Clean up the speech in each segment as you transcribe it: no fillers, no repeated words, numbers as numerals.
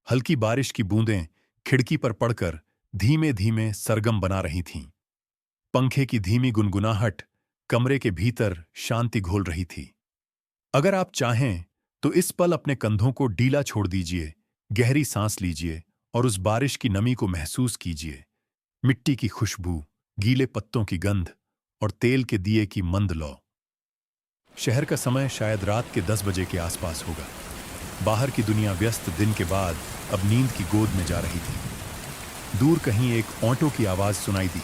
हल्की बारिश की बूंदें खिड़की पर पड़कर धीमे धीमे सरगम बना रही थीं। पंखे की धीमी गुनगुनाहट कमरे के भीतर शांति घोल रही थी। अगर आप चाहें तो इस पल अपने कंधों को ढीला छोड़ दीजिए, गहरी सांस लीजिए और उस बारिश की नमी को महसूस कीजिए। मिट्टी की खुशबू, गीले पत्तों की गंध और तेल के दिए की मंद लौ। शहर का समय शायद रात के 10 बजे के आसपास होगा। बाहर की दुनिया व्यस्त दिन के बाद अब नींद की गोद में जा रही थी। दूर कहीं एक ऑटो की आवाज सुनाई दी,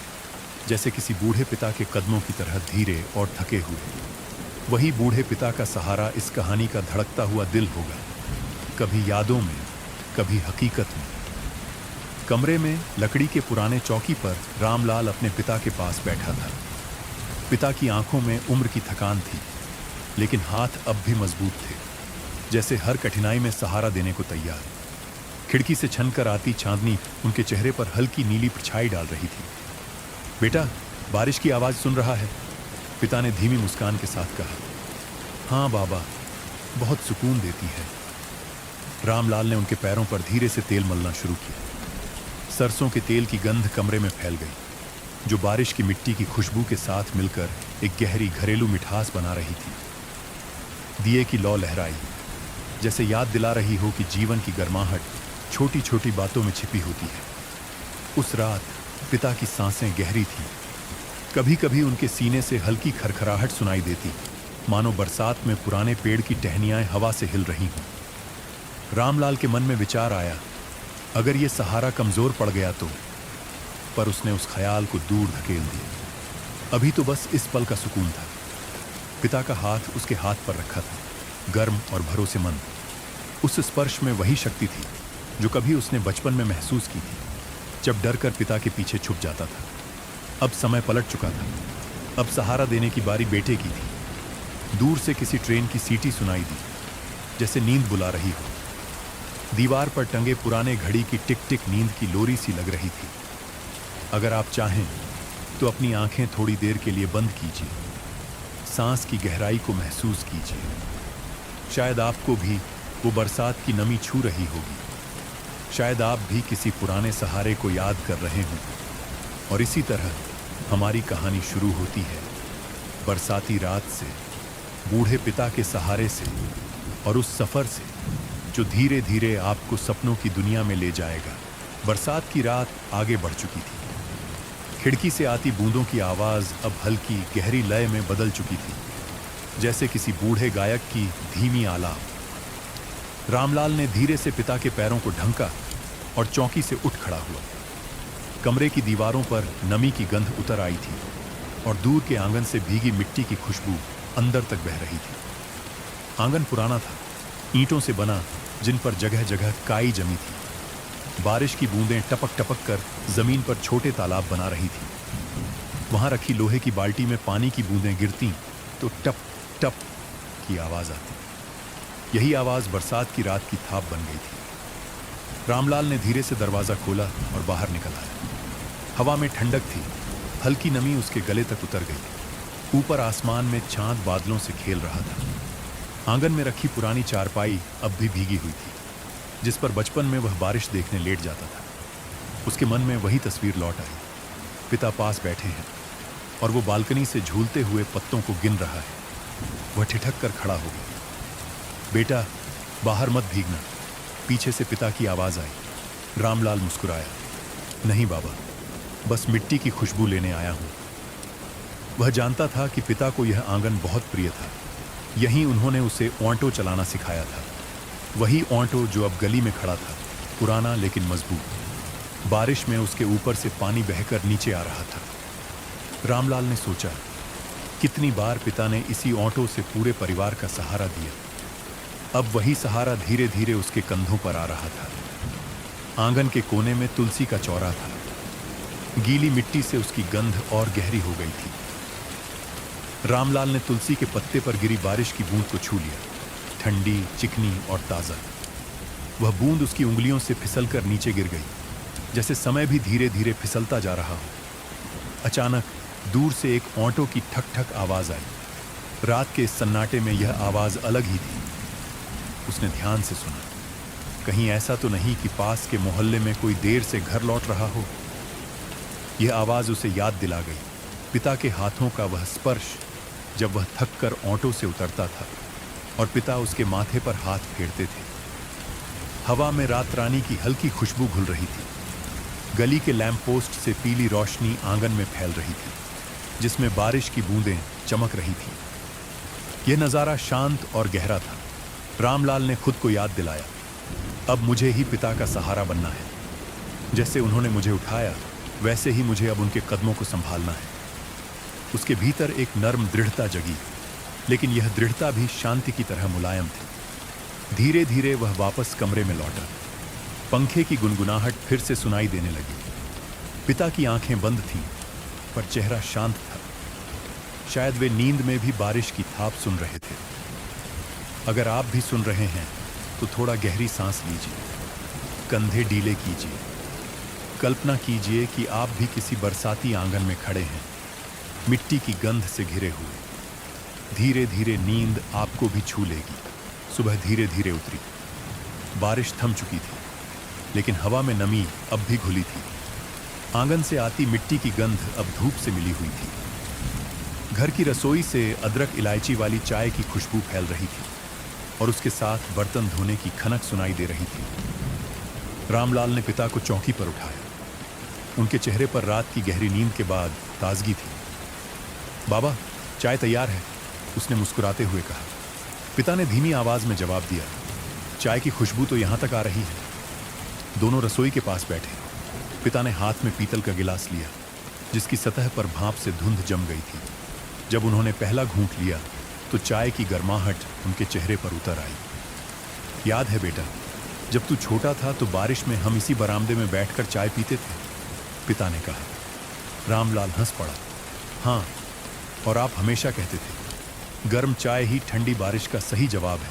जैसे किसी बूढ़े पिता के कदमों की तरह धीरे और थके हुए। वही बूढ़े पिता का सहारा इस कहानी का धड़कता हुआ दिल होगा, कभी यादों में, कभी हकीकत में। कमरे में लकड़ी के पुराने चौकी पर रामलाल अपने पिता के पास बैठा था। पिता की आंखों में उम्र की थकान थी, लेकिन हाथ अब भी मजबूत थे, जैसे हर कठिनाई में सहारा देने को तैयार। खिड़की से छनकर आती चांदनी उनके चेहरे पर हल्की नीली परछाई डाल रही थी। बेटा, बारिश की आवाज सुन रहा है? पिता ने धीमी मुस्कान के साथ कहा। हाँ बाबा, बहुत सुकून देती है। रामलाल ने उनके पैरों पर धीरे से तेल मलना शुरू किया। सरसों के तेल की गंध कमरे में फैल गई, जो बारिश की मिट्टी की खुशबू के साथ मिलकर एक गहरी घरेलू मिठास बना रही थी। दिए की लौ लहराई, जैसे याद दिला रही हो कि जीवन की गर्माहट छोटी छोटी बातों में छिपी होती है। उस रात पिता की सांसें गहरी थीं। कभी कभी उनके सीने से हल्की खरखराहट सुनाई देती, मानो बरसात में पुराने पेड़ की टहनियां हवा से हिल रही हों। रामलाल के मन में विचार आया, अगर ये सहारा कमजोर पड़ गया तो, पर उसने उस ख्याल को दूर धकेल दिया। अभी तो बस इस पल का सुकून था। पिता का हाथ उसके हाथ पर रखा था, गर्म और भरोसेमंद। उस स्पर्श में वही शक्ति थी जो कभी उसने बचपन में महसूस की थी, जब डर कर पिता के पीछे छुप जाता था। अब समय पलट चुका था। अब सहारा देने की बारी बेटे की थी। दूर से किसी ट्रेन की सीटी सुनाई दी, जैसे नींद बुला रही हो। दीवार पर टंगे पुराने घड़ी की टिक टिक नींद की लोरी सी लग रही थी। अगर आप चाहें तो अपनी आंखें थोड़ी देर के लिए बंद कीजिए, सांस की गहराई को महसूस कीजिए। शायद आपको भी वो बरसात की नमी छू रही होगी। शायद आप भी किसी पुराने सहारे को याद कर रहे हों। और इसी तरह हमारी कहानी शुरू होती है, बरसाती रात से, बूढ़े पिता के सहारे से, और उस सफर से जो धीरे धीरे आपको सपनों की दुनिया में ले जाएगा। बरसात की रात आगे बढ़ चुकी थी। खिड़की से आती बूंदों की आवाज अब हल्की गहरी लय में बदल चुकी थी, जैसे किसी बूढ़े गायक की धीमी आलाप। रामलाल ने धीरे से पिता के पैरों को ढंका और चौकी से उठ खड़ा हुआ। कमरे की दीवारों पर नमी की गंध उतर आई थी और दूर के आंगन से भीगी मिट्टी की खुशबू अंदर तक बह रही थी। आंगन पुराना था, ईंटों से बना, जिन पर जगह जगह काई जमी थी। बारिश की बूंदें टपक टपक कर जमीन पर छोटे तालाब बना रही थी। वहां रखी लोहे की बाल्टी में पानी की बूंदें गिरती तो टप टप की आवाज आती। यही आवाज बरसात की रात की थाप बन गई थी। रामलाल ने धीरे से दरवाजा खोला और बाहर निकल आया। हवा में ठंडक थी, हल्की नमी उसके गले तक उतर गई। ऊपर आसमान में चांद बादलों से खेल रहा था। आंगन में रखी पुरानी चारपाई अब भी भीगी हुई थी, जिस पर बचपन में वह बारिश देखने लेट जाता था। उसके मन में वही तस्वीर लौट आई। पिता पास बैठे हैं और वो बालकनी से झूलते हुए पत्तों को गिन रहा है। वह ठिठक कर खड़ा हो गया। बेटा, बाहर मत भीगना, पीछे से पिता की आवाज आई। रामलाल मुस्कुराया। नहीं बाबा, बस मिट्टी की खुशबू लेने आया हूं। वह जानता था कि पिता को यह आंगन बहुत प्रिय था। यहीं उन्होंने उसे ऑटो चलाना सिखाया था। वही ऑटो जो अब गली में खड़ा था, पुराना लेकिन मजबूत। बारिश में उसके ऊपर से पानी बहकर नीचे आ रहा था। रामलाल ने सोचा, कितनी बार पिता ने इसी ऑटो से पूरे परिवार का सहारा दिया। अब वही सहारा धीरे धीरे उसके कंधों पर आ रहा था। आंगन के कोने में तुलसी का चौरा था। गीली मिट्टी से उसकी गंध और गहरी हो गई थी। रामलाल ने तुलसी के पत्ते पर गिरी बारिश की बूंद को छू लिया, ठंडी, चिकनी और ताजा। वह बूंद उसकी उंगलियों से फिसलकर नीचे गिर गई, जैसे समय भी धीरे धीरे फिसलता जा रहा हो। अचानक दूर से एक ऑटो की ठक ठक आवाज आई। रात के इस सन्नाटे में यह आवाज अलग ही थी। उसने ध्यान से सुना। कहीं ऐसा तो नहीं कि पास के मोहल्ले में कोई देर से घर लौट रहा हो। यह आवाज उसे याद दिला गई पिता के हाथों का वह स्पर्श जब वह थक कर ऑटो से उतरता था और पिता उसके माथे पर हाथ फेरते थे। हवा में रात रानी की हल्की खुशबू घुल रही थी। गली के लैंप पोस्ट से पीली रोशनी आंगन में फैल रही थी, जिसमें बारिश की बूंदें चमक रही थीं। यह नज़ारा शांत और गहरा था। रामलाल ने खुद को याद दिलाया, अब मुझे ही पिता का सहारा बनना है। जैसे उन्होंने मुझे उठाया, वैसे ही मुझे अब उनके कदमों को संभालना है। उसके भीतर एक नर्म दृढ़ता जगी, लेकिन यह दृढ़ता भी शांति की तरह मुलायम थी। धीरे धीरे वह वापस कमरे में लौटा। पंखे की गुनगुनाहट फिर से सुनाई देने लगी। पिता की आंखें बंद थीं, पर चेहरा शांत था। शायद वे नींद में भी बारिश की थाप सुन रहे थे। अगर आप भी सुन रहे हैं तो थोड़ा गहरी सांस लीजिए, कंधे डीले कीजिए। कल्पना कीजिए कि आप भी किसी बरसाती आंगन में खड़े हैं, मिट्टी की गंध से घिरे हुए। धीरे धीरे नींद आपको भी छू लेगी। सुबह धीरे धीरे उतरी। बारिश थम चुकी थी, लेकिन हवा में नमी अब भी घुली थी। आंगन से आती मिट्टी की गंध अब धूप से मिली हुई थी। घर की रसोई से अदरक इलायची वाली चाय की खुशबू फैल रही थी और उसके साथ बर्तन धोने की खनक सुनाई दे रही थी। रामलाल ने पिता को चौकी पर उठाया। उनके चेहरे पर रात की गहरी नींद के बाद ताजगी थी। बाबा, चाय तैयार है, उसने मुस्कुराते हुए कहा। पिता ने धीमी आवाज में जवाब दिया, चाय की खुशबू तो यहां तक आ रही है। दोनों रसोई के पास बैठे। पिता ने हाथ में पीतल का गिलास लिया, जिसकी सतह पर भाप से धुंध जम गई थी। जब उन्होंने पहला घूंट लिया तो चाय की गर्माहट उनके चेहरे पर उतर आई। याद है बेटा, जब तू छोटा था तो बारिश में हम इसी बरामदे में बैठकर चाय पीते थे, पिता ने कहा। रामलाल हंस पड़ा। हाँ, और आप हमेशा कहते थे, गर्म चाय ही ठंडी बारिश का सही जवाब है।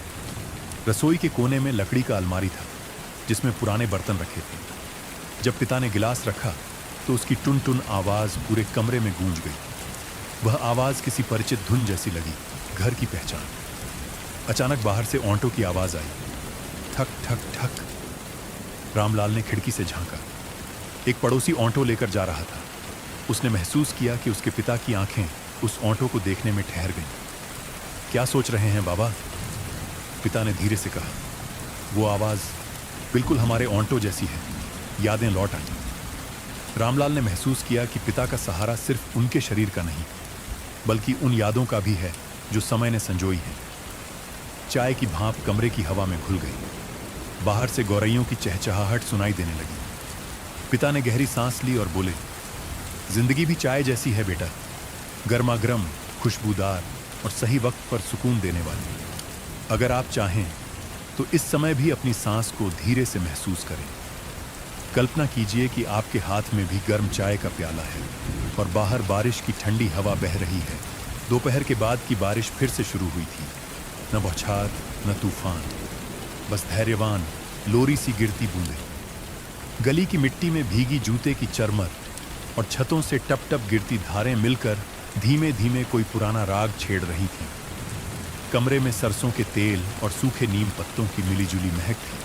रसोई के कोने में लकड़ी का अलमारी था, जिसमें पुराने बर्तन रखे थे। जब पिता ने गिलास रखा तो उसकी टुन टुन आवाज पूरे कमरे में गूंज गई। वह आवाज किसी परिचित धुन जैसी लगी, घर की पहचान। अचानक बाहर से ऑटो की आवाज आई, ठक ठक ठक। रामलाल ने खिड़की से झांका। एक पड़ोसी ऑटो लेकर जा रहा था। उसने महसूस किया कि उसके पिता की आंखें उस ऑटो को देखने में ठहर गईं। क्या सोच रहे हैं बाबा? पिता ने धीरे से कहा। वो आवाज बिल्कुल हमारे ऑटो जैसी है। यादें लौट आई। रामलाल ने महसूस किया कि पिता का सहारा सिर्फ उनके शरीर का नहीं, बल्कि उन यादों का भी है जो समय ने संजोई है। चाय की भाप कमरे की हवा में घुल गई। बाहर से गौरैयों की चहचहाहट सुनाई देने लगी। पिता ने गहरी सांस ली और बोले, जिंदगी भी चाय जैसी है बेटा, गर्मा गर्म, खुशबूदार और सही वक्त पर सुकून देने वाली। अगर आप चाहें तो इस समय भी अपनी सांस को धीरे से महसूस करें। कल्पना कीजिए कि आपके हाथ में भी गर्म चाय का प्याला है और बाहर बारिश की ठंडी हवा बह रही है। दोपहर के बाद की बारिश फिर से शुरू हुई थी। न बौछार, न तूफान, बस धैर्यवान लोरी सी गिरती बूंदें। गली की मिट्टी में भीगी जूते की चरमर और छतों से टप टप गिरती धारें मिलकर धीमे धीमे कोई पुराना राग छेड़ रही थीं। कमरे में सरसों के तेल और सूखे नीम पत्तों की मिलीजुली महक थी।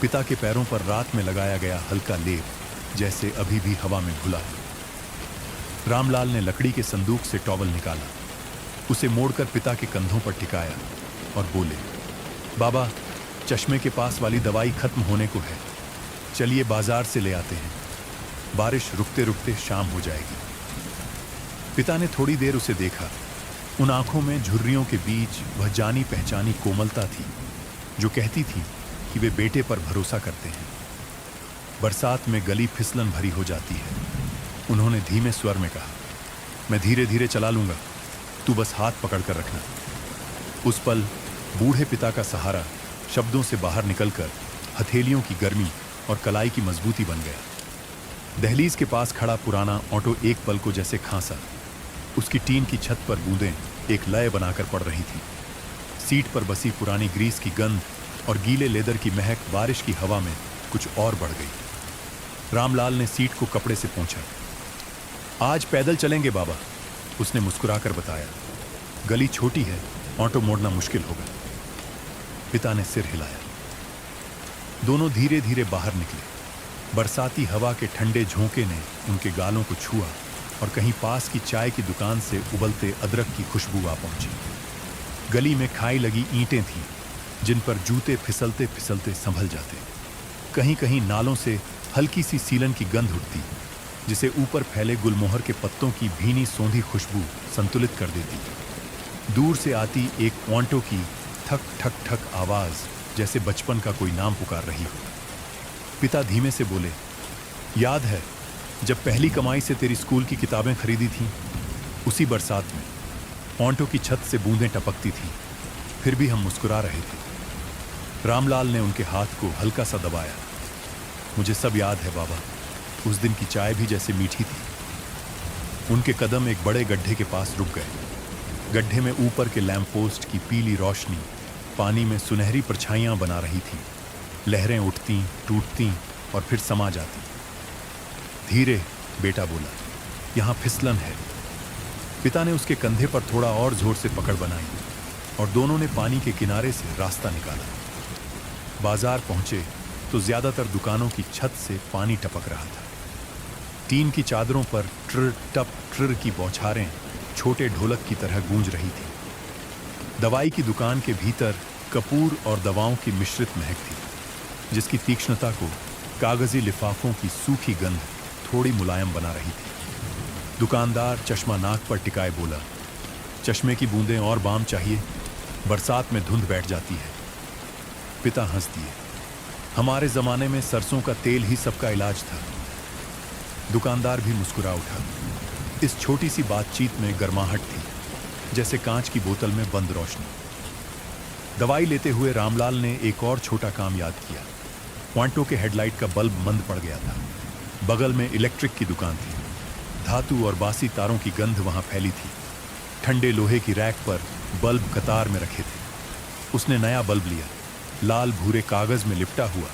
पिता के पैरों पर रात में लगाया गया हल्का लेप जैसे अभी भी हवा में घुला है। रामलाल ने लकड़ी के संदूक से टॉवल निकाला, उसे मोड़कर पिता के कंधों पर टिकाया और बोले, बाबा, चश्मे के पास वाली दवाई खत्म होने को है, चलिए बाजार से ले आते हैं। बारिश रुकते रुकते शाम हो जाएगी। पिता ने थोड़ी देर उसे देखा। उन आंखों में झुर्रियों के बीच वह जानी पहचानी कोमलता थी जो कहती थी कि वे बेटे पर भरोसा करते हैं। बरसात में गली फिसलन भरी हो जाती है। उन्होंने धीमे स्वर में कहा, मैं धीरे धीरे चला लूंगा, तू बस हाथ पकड़ कर रखना। उस पल बूढ़े पिता का सहारा शब्दों से बाहर निकलकर हथेलियों की गर्मी और कलाई की मजबूती बन गया। दहलीज के पास खड़ा पुराना ऑटो एक पल को जैसे खांसा। उसकी टीन की छत पर बूंदें एक लय बनाकर पड़ रही थी। सीट पर बसी पुरानी ग्रीस की गंध और गीले लेदर की महक बारिश की हवा में कुछ और बढ़ गई। रामलाल ने सीट को कपड़े से पोंछा। आज पैदल चलेंगे बाबा, उसने मुस्कुराकर बताया। गली छोटी है, ऑटो मोड़ना मुश्किल होगा। पिता ने सिर हिलाया। दोनों धीरे धीरे बाहर निकले। बरसाती हवा के ठंडे झोंके ने उनके गालों को छुआ और कहीं पास की चाय की दुकान से उबलते अदरक की खुशबू आ पहुंची। गली में खाई लगी ईंटें थीं, जिन पर जूते फिसलते फिसलते संभल जाते। कहीं कहीं नालों से हल्की सी सीलन की गंध उठती, जिसे ऊपर फैले गुलमोहर के पत्तों की भीनी सौंधी खुशबू संतुलित कर देती। दूर से आती एक ऑन्टो की ठक ठक ठक आवाज जैसे बचपन का कोई नाम पुकार रही हो। पिता धीमे से बोले, याद है जब पहली कमाई से तेरी स्कूल की किताबें खरीदी थीं? उसी बरसात में ऑन्टो की छत से बूंदें टपकती थीं, फिर भी हम मुस्कुरा रहे थे। रामलाल ने उनके हाथ को हल्का सा दबाया। मुझे सब याद है बाबा, उस दिन की चाय भी जैसे मीठी थी। उनके कदम एक बड़े गड्ढे के पास रुक गए। गड्ढे में ऊपर के लैंप पोस्ट की पीली रोशनी पानी में सुनहरी परछाइयां बना रही थी। लहरें उठती, टूटती और फिर समा जाती। धीरे, बेटा बोला, यहां फिसलन है। पिता ने उसके कंधे पर थोड़ा और जोर से पकड़ बनाई और दोनों ने पानी के किनारे से रास्ता निकाला। बाजार पहुंचे तो ज्यादातर दुकानों की छत से पानी टपक रहा था। टीन की चादरों पर ट्र टप ट्र की बौछारें छोटे ढोलक की तरह गूंज रही थी। दवाई की दुकान के भीतर कपूर और दवाओं की मिश्रित महक थी, जिसकी तीक्ष्णता को कागजी लिफाफों की सूखी गंध थोड़ी मुलायम बना रही थी। दुकानदार चश्मा नाक पर टिकाए बोला, चश्मे की बूंदें और बाम चाहिए, बरसात में धुंध बैठ जाती है। पिता हंस दिए। हमारे जमाने में सरसों का तेल ही सबका इलाज था। दुकानदार भी मुस्कुरा उठा। इस छोटी सी बातचीत में गर्माहट थी, जैसे कांच की बोतल में बंद रोशनी। दवाई लेते हुए रामलाल ने एक और छोटा काम याद किया। क्वांटो के हेडलाइट का बल्ब मंद पड़ गया था। बगल में इलेक्ट्रिक की दुकान थी। धातु और बासी तारों की गंध वहां फैली थी। ठंडे लोहे की रैक पर बल्ब कतार में रखे थे। उसने नया बल्ब लिया, लाल भूरे कागज में लिपटा हुआ,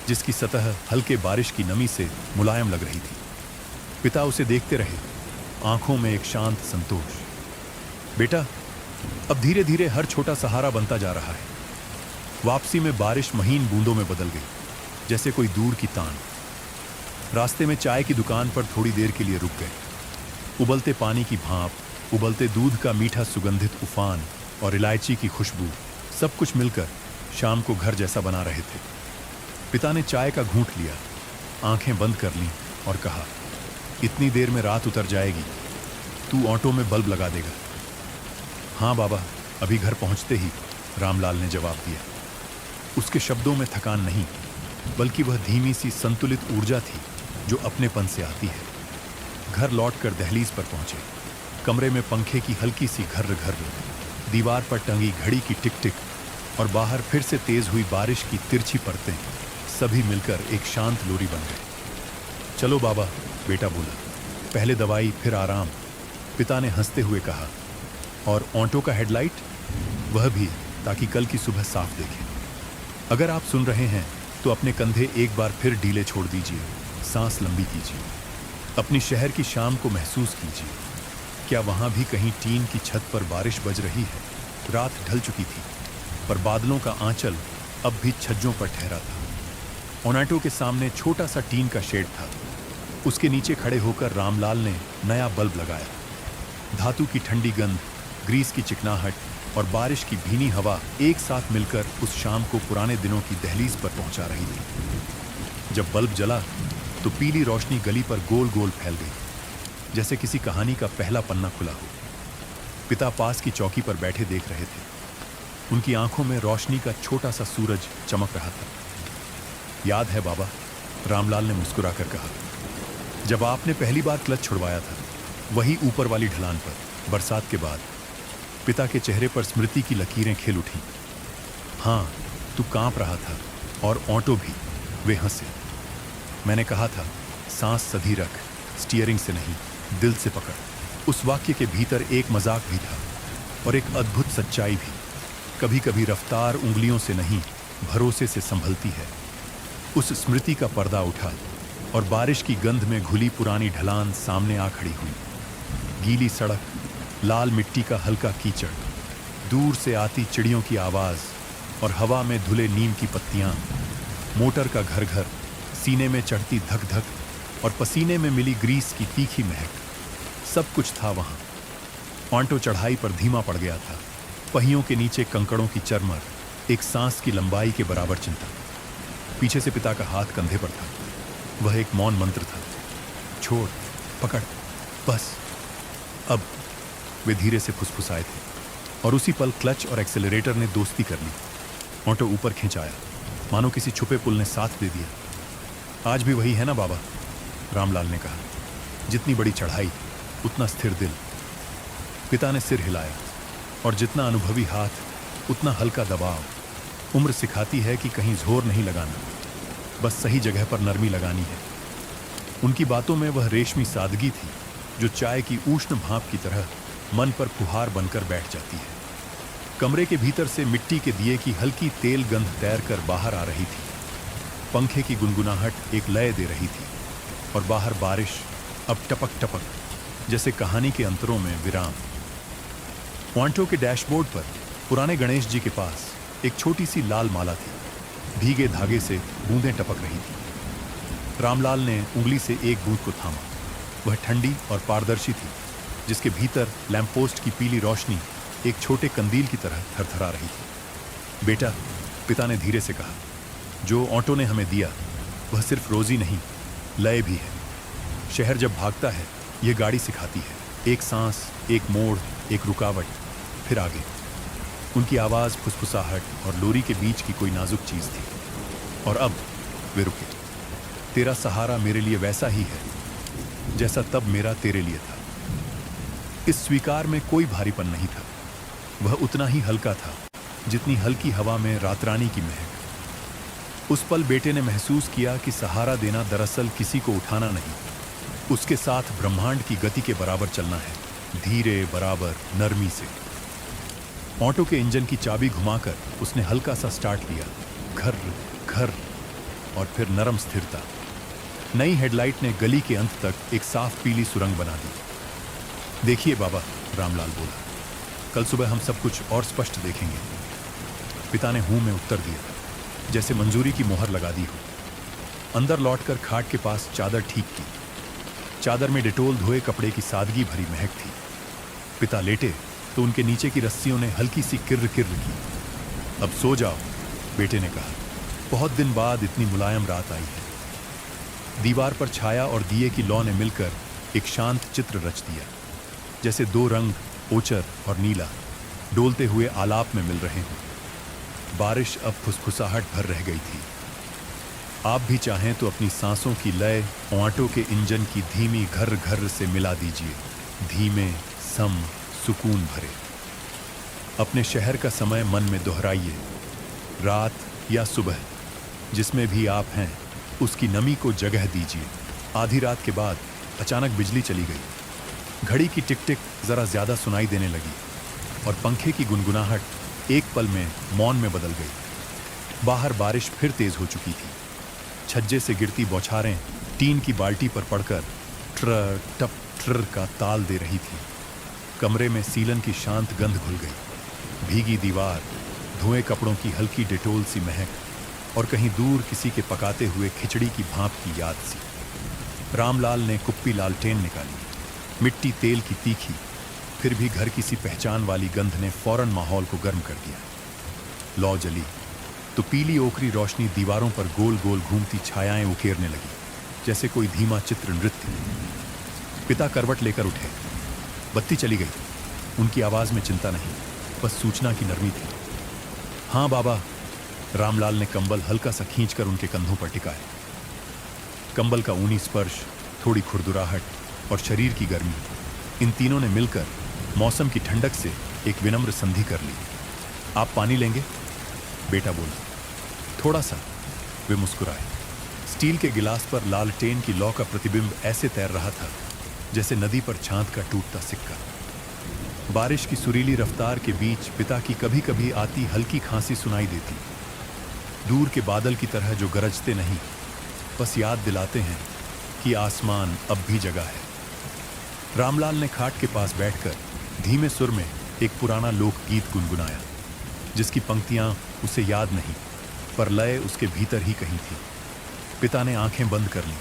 जिसकी सतह हल्के बारिश की नमी से मुलायम लग रही थी। पिता उसे देखते रहे, आंखों में एक शांत संतोष। बेटा, अब धीरे धीरे हर छोटा सहारा बनता जा रहा है। वापसी में बारिश महीन बूंदों में बदल गई, जैसे कोई दूर की तान। रास्ते में चाय की दुकान पर थोड़ी देर के लिए रुक गए। उबलते पानी की भाप, उबलते दूध का मीठा सुगंधित उफान और इलायची की खुशबू, सब कुछ मिलकर शाम को घर जैसा बना रहे थे। पिता ने चाय का घूंट लिया, आंखें बंद कर लीं और कहा, इतनी देर में रात उतर जाएगी, तू ऑटो में बल्ब लगा देगा? हाँ बाबा, अभी घर पहुंचते ही, रामलाल ने जवाब दिया। उसके शब्दों में थकान नहीं, बल्कि वह धीमी सी संतुलित ऊर्जा थी जो अपनेपन से आती है। घर लौटकर दहलीज पर पहुंचे। कमरे में पंखे की हल्की सी घर्र घर्र, दीवार पर टंगी घड़ी की टिक टिक और बाहर फिर से तेज हुई बारिश की तिरछी परतें, सभी मिलकर एक शांत लोरी बन गए। चलो बाबा, बेटा बोला, पहले दवाई फिर आराम। पिता ने हंसते हुए कहा, और ऑटो का हेडलाइट? वह भी, ताकि कल की सुबह साफ देखें। अगर आप सुन रहे हैं तो अपने कंधे एक बार फिर ढीले छोड़ दीजिए, सांस लंबी कीजिए, अपनी शहर की शाम को महसूस कीजिए। क्या वहां भी कहीं टीन की छत पर बारिश बज रही है? रात ढल चुकी थी, पर बादलों का आंचल अब भी छज्जों पर ठहरा था। ऑटो के सामने छोटा सा टीन का शेड था। उसके नीचे खड़े होकर रामलाल ने नया बल्ब लगाया। धातु की ठंडी गंध, ग्रीस की चिकनाहट और बारिश की भीनी हवा एक साथ मिलकर उस शाम को पुराने दिनों की दहलीज पर पहुंचा रही थी। जब बल्ब जला तो पीली रोशनी गली पर गोल गोल फैल गई, जैसे किसी कहानी का पहला पन्ना खुला हो। पिता पास की चौकी पर बैठे देख रहे थे। उनकी आंखों में रोशनी का छोटा सा सूरज चमक रहा था। याद है बाबा, रामलाल ने मुस्कुराकर कहा, जब आपने पहली बार क्लच छुड़वाया था, वही ऊपर वाली ढलान पर, बरसात के बाद। पिता के चेहरे पर स्मृति की लकीरें खिल उठी। हाँ, तू कांप रहा था और ऑटो भी। वे हंसे। मैंने कहा था, सांस सधी रख, स्टीयरिंग से नहीं, दिल से पकड़। उस वाक्य के भीतर एक मजाक भी था और एक अद्भुत सच्चाई भी। कभी कभी रफ्तार उंगलियों से नहीं, भरोसे से संभलती है। उस स्मृति का पर्दा उठा और बारिश की गंध में घुली पुरानी ढलान सामने आ खड़ी हुई। गीली सड़क, लाल मिट्टी का हल्का कीचड़, दूर से आती चिड़ियों की आवाज और हवा में धुले नीम की पत्तियां। मोटर का घर घर, सीने में चढ़ती धक धक और पसीने में मिली ग्रीस की तीखी महक, सब कुछ था वहां। ऑटो चढ़ाई पर धीमा पड़ गया था। पहियों के नीचे कंकड़ों की चरमर एक सांस की लंबाई के बराबर चिंता। पीछे से पिता का हाथ कंधे पर था। वह एक मौन मंत्र था। छोड़, पकड़, बस, अब। वे धीरे से फुसफुसाए थे और उसी पल क्लच और एक्सेलरेटर ने दोस्ती कर ली। ऑटो ऊपर खिंचाया, मानो किसी छुपे पुल ने साथ दे दिया। आज भी वही है ना बाबा, रामलाल ने कहा। जितनी बड़ी चढ़ाई उतना स्थिर दिल। पिता ने सिर हिलाया, और जितना अनुभवी हाथ उतना हल्का दबाव। उम्र सिखाती है कि कहीं जोर नहीं लगाना, बस सही जगह पर नरमी लगानी है। उनकी बातों में वह रेशमी सादगी थी जो चाय की उष्ण भाप की तरह मन पर फुहार बनकर बैठ जाती है। कमरे के भीतर से मिट्टी के दिए की हल्की तेल गंध तैरकर बाहर आ रही थी। पंखे की गुनगुनाहट एक लय दे रही थी, और बाहर बारिश अब टपक टपक, जैसे कहानी के अंतरों में विराम। ऑटो के डैशबोर्ड पर पुराने गणेश जी के पास एक छोटी सी लाल माला थी। भीगे धागे से बूंदें टपक रही थी। रामलाल ने उंगली से एक बूंद को थामा। वह ठंडी और पारदर्शी थी, जिसके भीतर लैंपपोस्ट की पीली रोशनी एक छोटे कंदील की तरह थरथरा रही थी। बेटा, पिता ने धीरे से कहा, जो ऑटो ने हमें दिया वह सिर्फ रोजी नहीं, लय भी है। शहर जब भागता है यह गाड़ी सिखाती है, एक सांस, एक मोड़, एक रुकावट, फिर आगे। उनकी आवाज़ फुसफुसाहट और लोरी के बीच की कोई नाजुक चीज़ थी। और अब वे रुके। तेरा सहारा मेरे लिए वैसा ही है जैसा तब मेरा तेरे लिए था। इस स्वीकार में कोई भारीपन नहीं था। वह उतना ही हल्का था जितनी हल्की हवा में रातरानी की महक। उस पल बेटे ने महसूस किया कि सहारा देना दरअसल किसी को उठाना नहीं, उसके साथ ब्रह्मांड की गति के बराबर चलना है, धीरे, बराबर, नरमी से। ऑटो के इंजन की चाबी घुमाकर उसने हल्का सा स्टार्ट लिया। घर घर, और फिर नरम स्थिरता। नई हेडलाइट ने गली के अंत तक एक साफ पीली सुरंग बना दी। देखिए बाबा, रामलाल बोला, कल सुबह हम सब कुछ और स्पष्ट देखेंगे। पिता ने हूं में उत्तर दिया, जैसे मंजूरी की मोहर लगा दी हो। अंदर लौटकर खाट के पास चादर ठीक की। चादर में डिटोल धोए कपड़े की सादगी भरी महक थी। पिता लेटे तो उनके नीचे की रस्सियों ने हल्की सी किर्र किर्र की। अब सो जाओ, बेटे ने कहा। बहुत दिन बाद इतनी मुलायम रात आई है। दीवार पर छाया और दिए की लौ ने मिलकर एक शांत चित्र रच दिया, जैसे दो रंग, ओचर और नीला, डोलते हुए आलाप में मिल रहे हों। बारिश अब फुसफुसाहट भर रह गई थी। आप भी चाहें तो अपनी सांसों की लय ऑटो के इंजन की धीमी घर घर से मिला दीजिए, धीमे, सम, सुकून भरे। अपने शहर का समय मन में दोहराइए। रात या सुबह, जिसमें भी आप हैं, उसकी नमी को जगह दीजिए। आधी रात के बाद अचानक बिजली चली गई। घड़ी की टिक टिक जरा ज्यादा सुनाई देने लगी, और पंखे की गुनगुनाहट एक पल में मौन में बदल गई। बाहर बारिश फिर तेज हो चुकी थी। छज्जे से गिरती बौछारें टीन की बाल्टी पर पड़कर ट्र टप ट्र का ताल दे रही थी। कमरे में सीलन की शांत गंध घुल गई। भीगी दीवार, धोए कपड़ों की हल्की डिटोल सी महक, और कहीं दूर किसी के पकाते हुए खिचड़ी की भाप की याद सी। रामलाल ने कुप्पी लालटेन निकाली। मिट्टी तेल की तीखी, फिर भी घर की सी पहचान वाली गंध ने फौरन माहौल को गर्म कर दिया। लौ जली तो पीली ओखरी रोशनी दीवारों पर गोल गोल घूमती छायाएं उकेरने लगी, जैसे कोई धीमा चित्र नृत्य। पिता करवट लेकर उठे। बत्ती चली गई। उनकी आवाज में चिंता नहीं, बस सूचना की नरमी थी। हाँ बाबा, रामलाल ने कंबल हल्का सा खींचकर उनके कंधों पर टिकाया। कंबल का ऊनी स्पर्श, थोड़ी खुरदुराहट और शरीर की गर्मी, इन तीनों ने मिलकर मौसम की ठंडक से एक विनम्र संधि कर ली। आप पानी लेंगे? बेटा बोला। थोड़ा सा, वे मुस्कुराए। स्टील के गिलास पर लालटेन की लौ का प्रतिबिंब ऐसे तैर रहा था जैसे नदी पर चांद का टूटता सिक्का। बारिश की सुरीली रफ्तार के बीच पिता की कभी कभी आती हल्की खांसी सुनाई देती। दूर के बादल की तरह जो गरजते नहीं, बस याद दिलाते हैं कि आसमान अब भी जगा है। रामलाल ने खाट के पास बैठकर धीमे सुर में एक पुराना लोकगीत गुनगुनाया, जिसकी पंक्तियां उसे याद नहीं, पर लय उसके भीतर ही कहीं थी। पिता ने आंखें बंद कर लीं,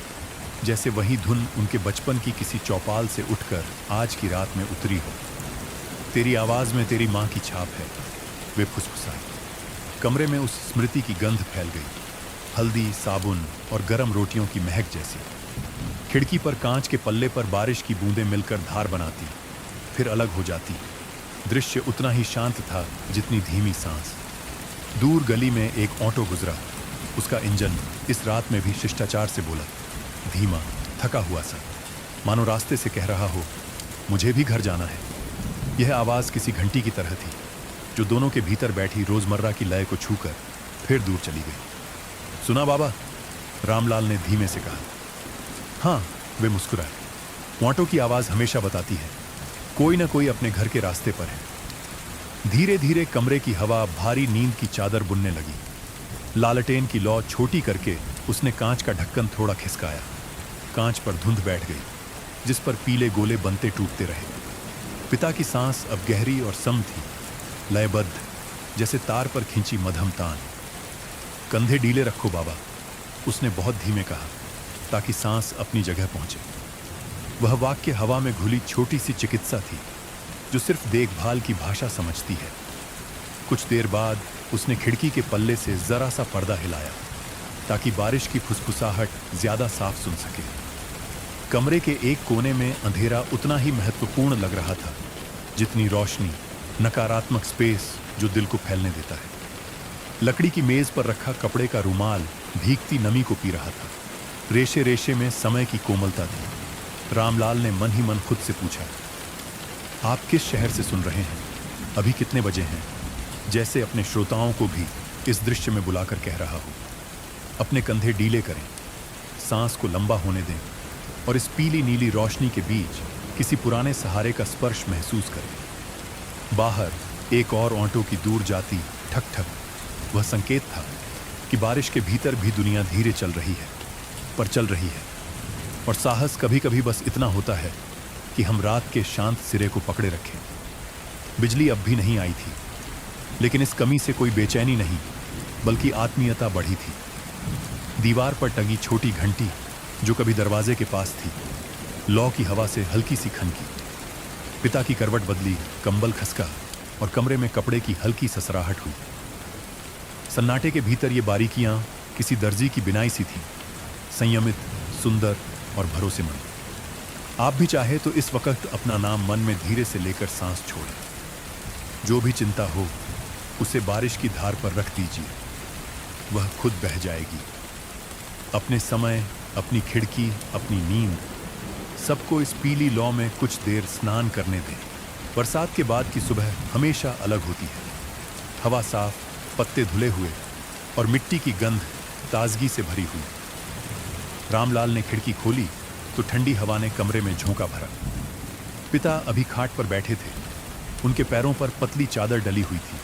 जैसे वही धुन उनके बचपन की किसी चौपाल से उठकर आज की रात में उतरी हो। तेरी आवाज में तेरी मां की छाप है, वे फुसफुसाई। कमरे में उस स्मृति की गंध फैल गई, हल्दी, साबुन और गरम रोटियों की महक जैसी। खिड़की पर कांच के पल्ले पर बारिश की बूंदें मिलकर धार बनाती, फिर अलग हो जाती। दृश्य उतना ही शांत था जितनी धीमी सांस। दूर गली में एक ऑटो गुजरा, उसका इंजन इस रात में भी शिष्टाचार से बोला, धीमा, थका हुआ सा, मानो रास्ते से कह रहा हो, मुझे भी घर जाना है। यह आवाज किसी घंटी की तरह थी, जो दोनों के भीतर बैठी रोजमर्रा की लय को छूकर फिर दूर चली गई। सुना बाबा? रामलाल ने धीमे से कहा। हाँ, वे मुस्कुराए। ऑटो की आवाज हमेशा बताती है, कोई ना कोई अपने घर के रास्ते पर है। धीरे धीरे कमरे की हवा भारी नींद की चादर बुनने लगी। लालटेन की लौ छोटी करके उसने कांच का ढक्कन थोड़ा खिसकाया। कांच पर धुंध बैठ गई, जिस पर पीले गोले बनते टूटते रहे। पिता की सांस अब गहरी और सम थी, लयबद्ध, जैसे तार पर खींची मध्यम तान। कंधे ढीले रखो बाबा, उसने बहुत धीमे कहा, ताकि सांस अपनी जगह पहुंचे। वह वाक्य हवा में घुली छोटी सी चिकित्सा थी, जो सिर्फ देखभाल की भाषा समझती है। कुछ देर बाद उसने खिड़की के पल्ले से जरा सा पर्दा हिलाया, ताकि बारिश की फुसफुसाहट ज्यादा साफ सुन सके। कमरे के एक कोने में अंधेरा उतना ही महत्वपूर्ण लग रहा था जितनी रोशनी, नकारात्मक स्पेस जो दिल को फैलने देता है। लकड़ी की मेज पर रखा कपड़े का रुमाल भीगती नमी को पी रहा था। रेशे रेशे में समय की कोमलता थी। रामलाल ने मन ही मन खुद से पूछा, आप किस शहर से सुन रहे हैं? अभी कितने बजे हैं? जैसे अपने श्रोताओं को भी इस दृश्य में बुलाकर कह रहा हो। अपने कंधे ढीले करें, सांस को लंबा होने दें और इस पीली नीली रोशनी के बीच किसी पुराने सहारे का स्पर्श महसूस करें। बाहर एक और ऑटो की दूर जाती ठक ठक, वह संकेत था कि बारिश के भीतर भी दुनिया धीरे चल रही है, पर चल रही है। और साहस कभी कभी बस इतना होता है कि हम रात के शांत सिरे को पकड़े रखें। बिजली अब भी नहीं आई थी, लेकिन इस कमी से कोई बेचैनी नहीं, बल्कि आत्मीयता बढ़ी थी। दीवार पर टंगी छोटी घंटी, जो कभी दरवाजे के पास थी, लौ की हवा से हल्की सी खनकी। पिता की करवट बदली, कंबल खसका और कमरे में कपड़े की हल्की ससराहट हुई। सन्नाटे के भीतर ये बारीकियां किसी दर्जी की बिनाई सी थी, संयमित, सुंदर और भरोसेमंद। आप भी चाहे तो इस वक्त अपना नाम मन में धीरे से लेकर सांस छोड़ें। जो भी चिंता हो उसे बारिश की धार पर रख दीजिए, वह खुद बह जाएगी। अपने समय, अपनी खिड़की, अपनी नींद, सबको इस पीली लौ में कुछ देर स्नान करने दें। बरसात के बाद की सुबह हमेशा अलग होती है। हवा साफ, पत्ते धुले हुए और मिट्टी की गंध ताजगी से भरी हुई। रामलाल ने खिड़की खोली तो ठंडी हवा ने कमरे में झोंका भरा। पिता अभी खाट पर बैठे थे, उनके पैरों पर पतली चादर डली हुई थी।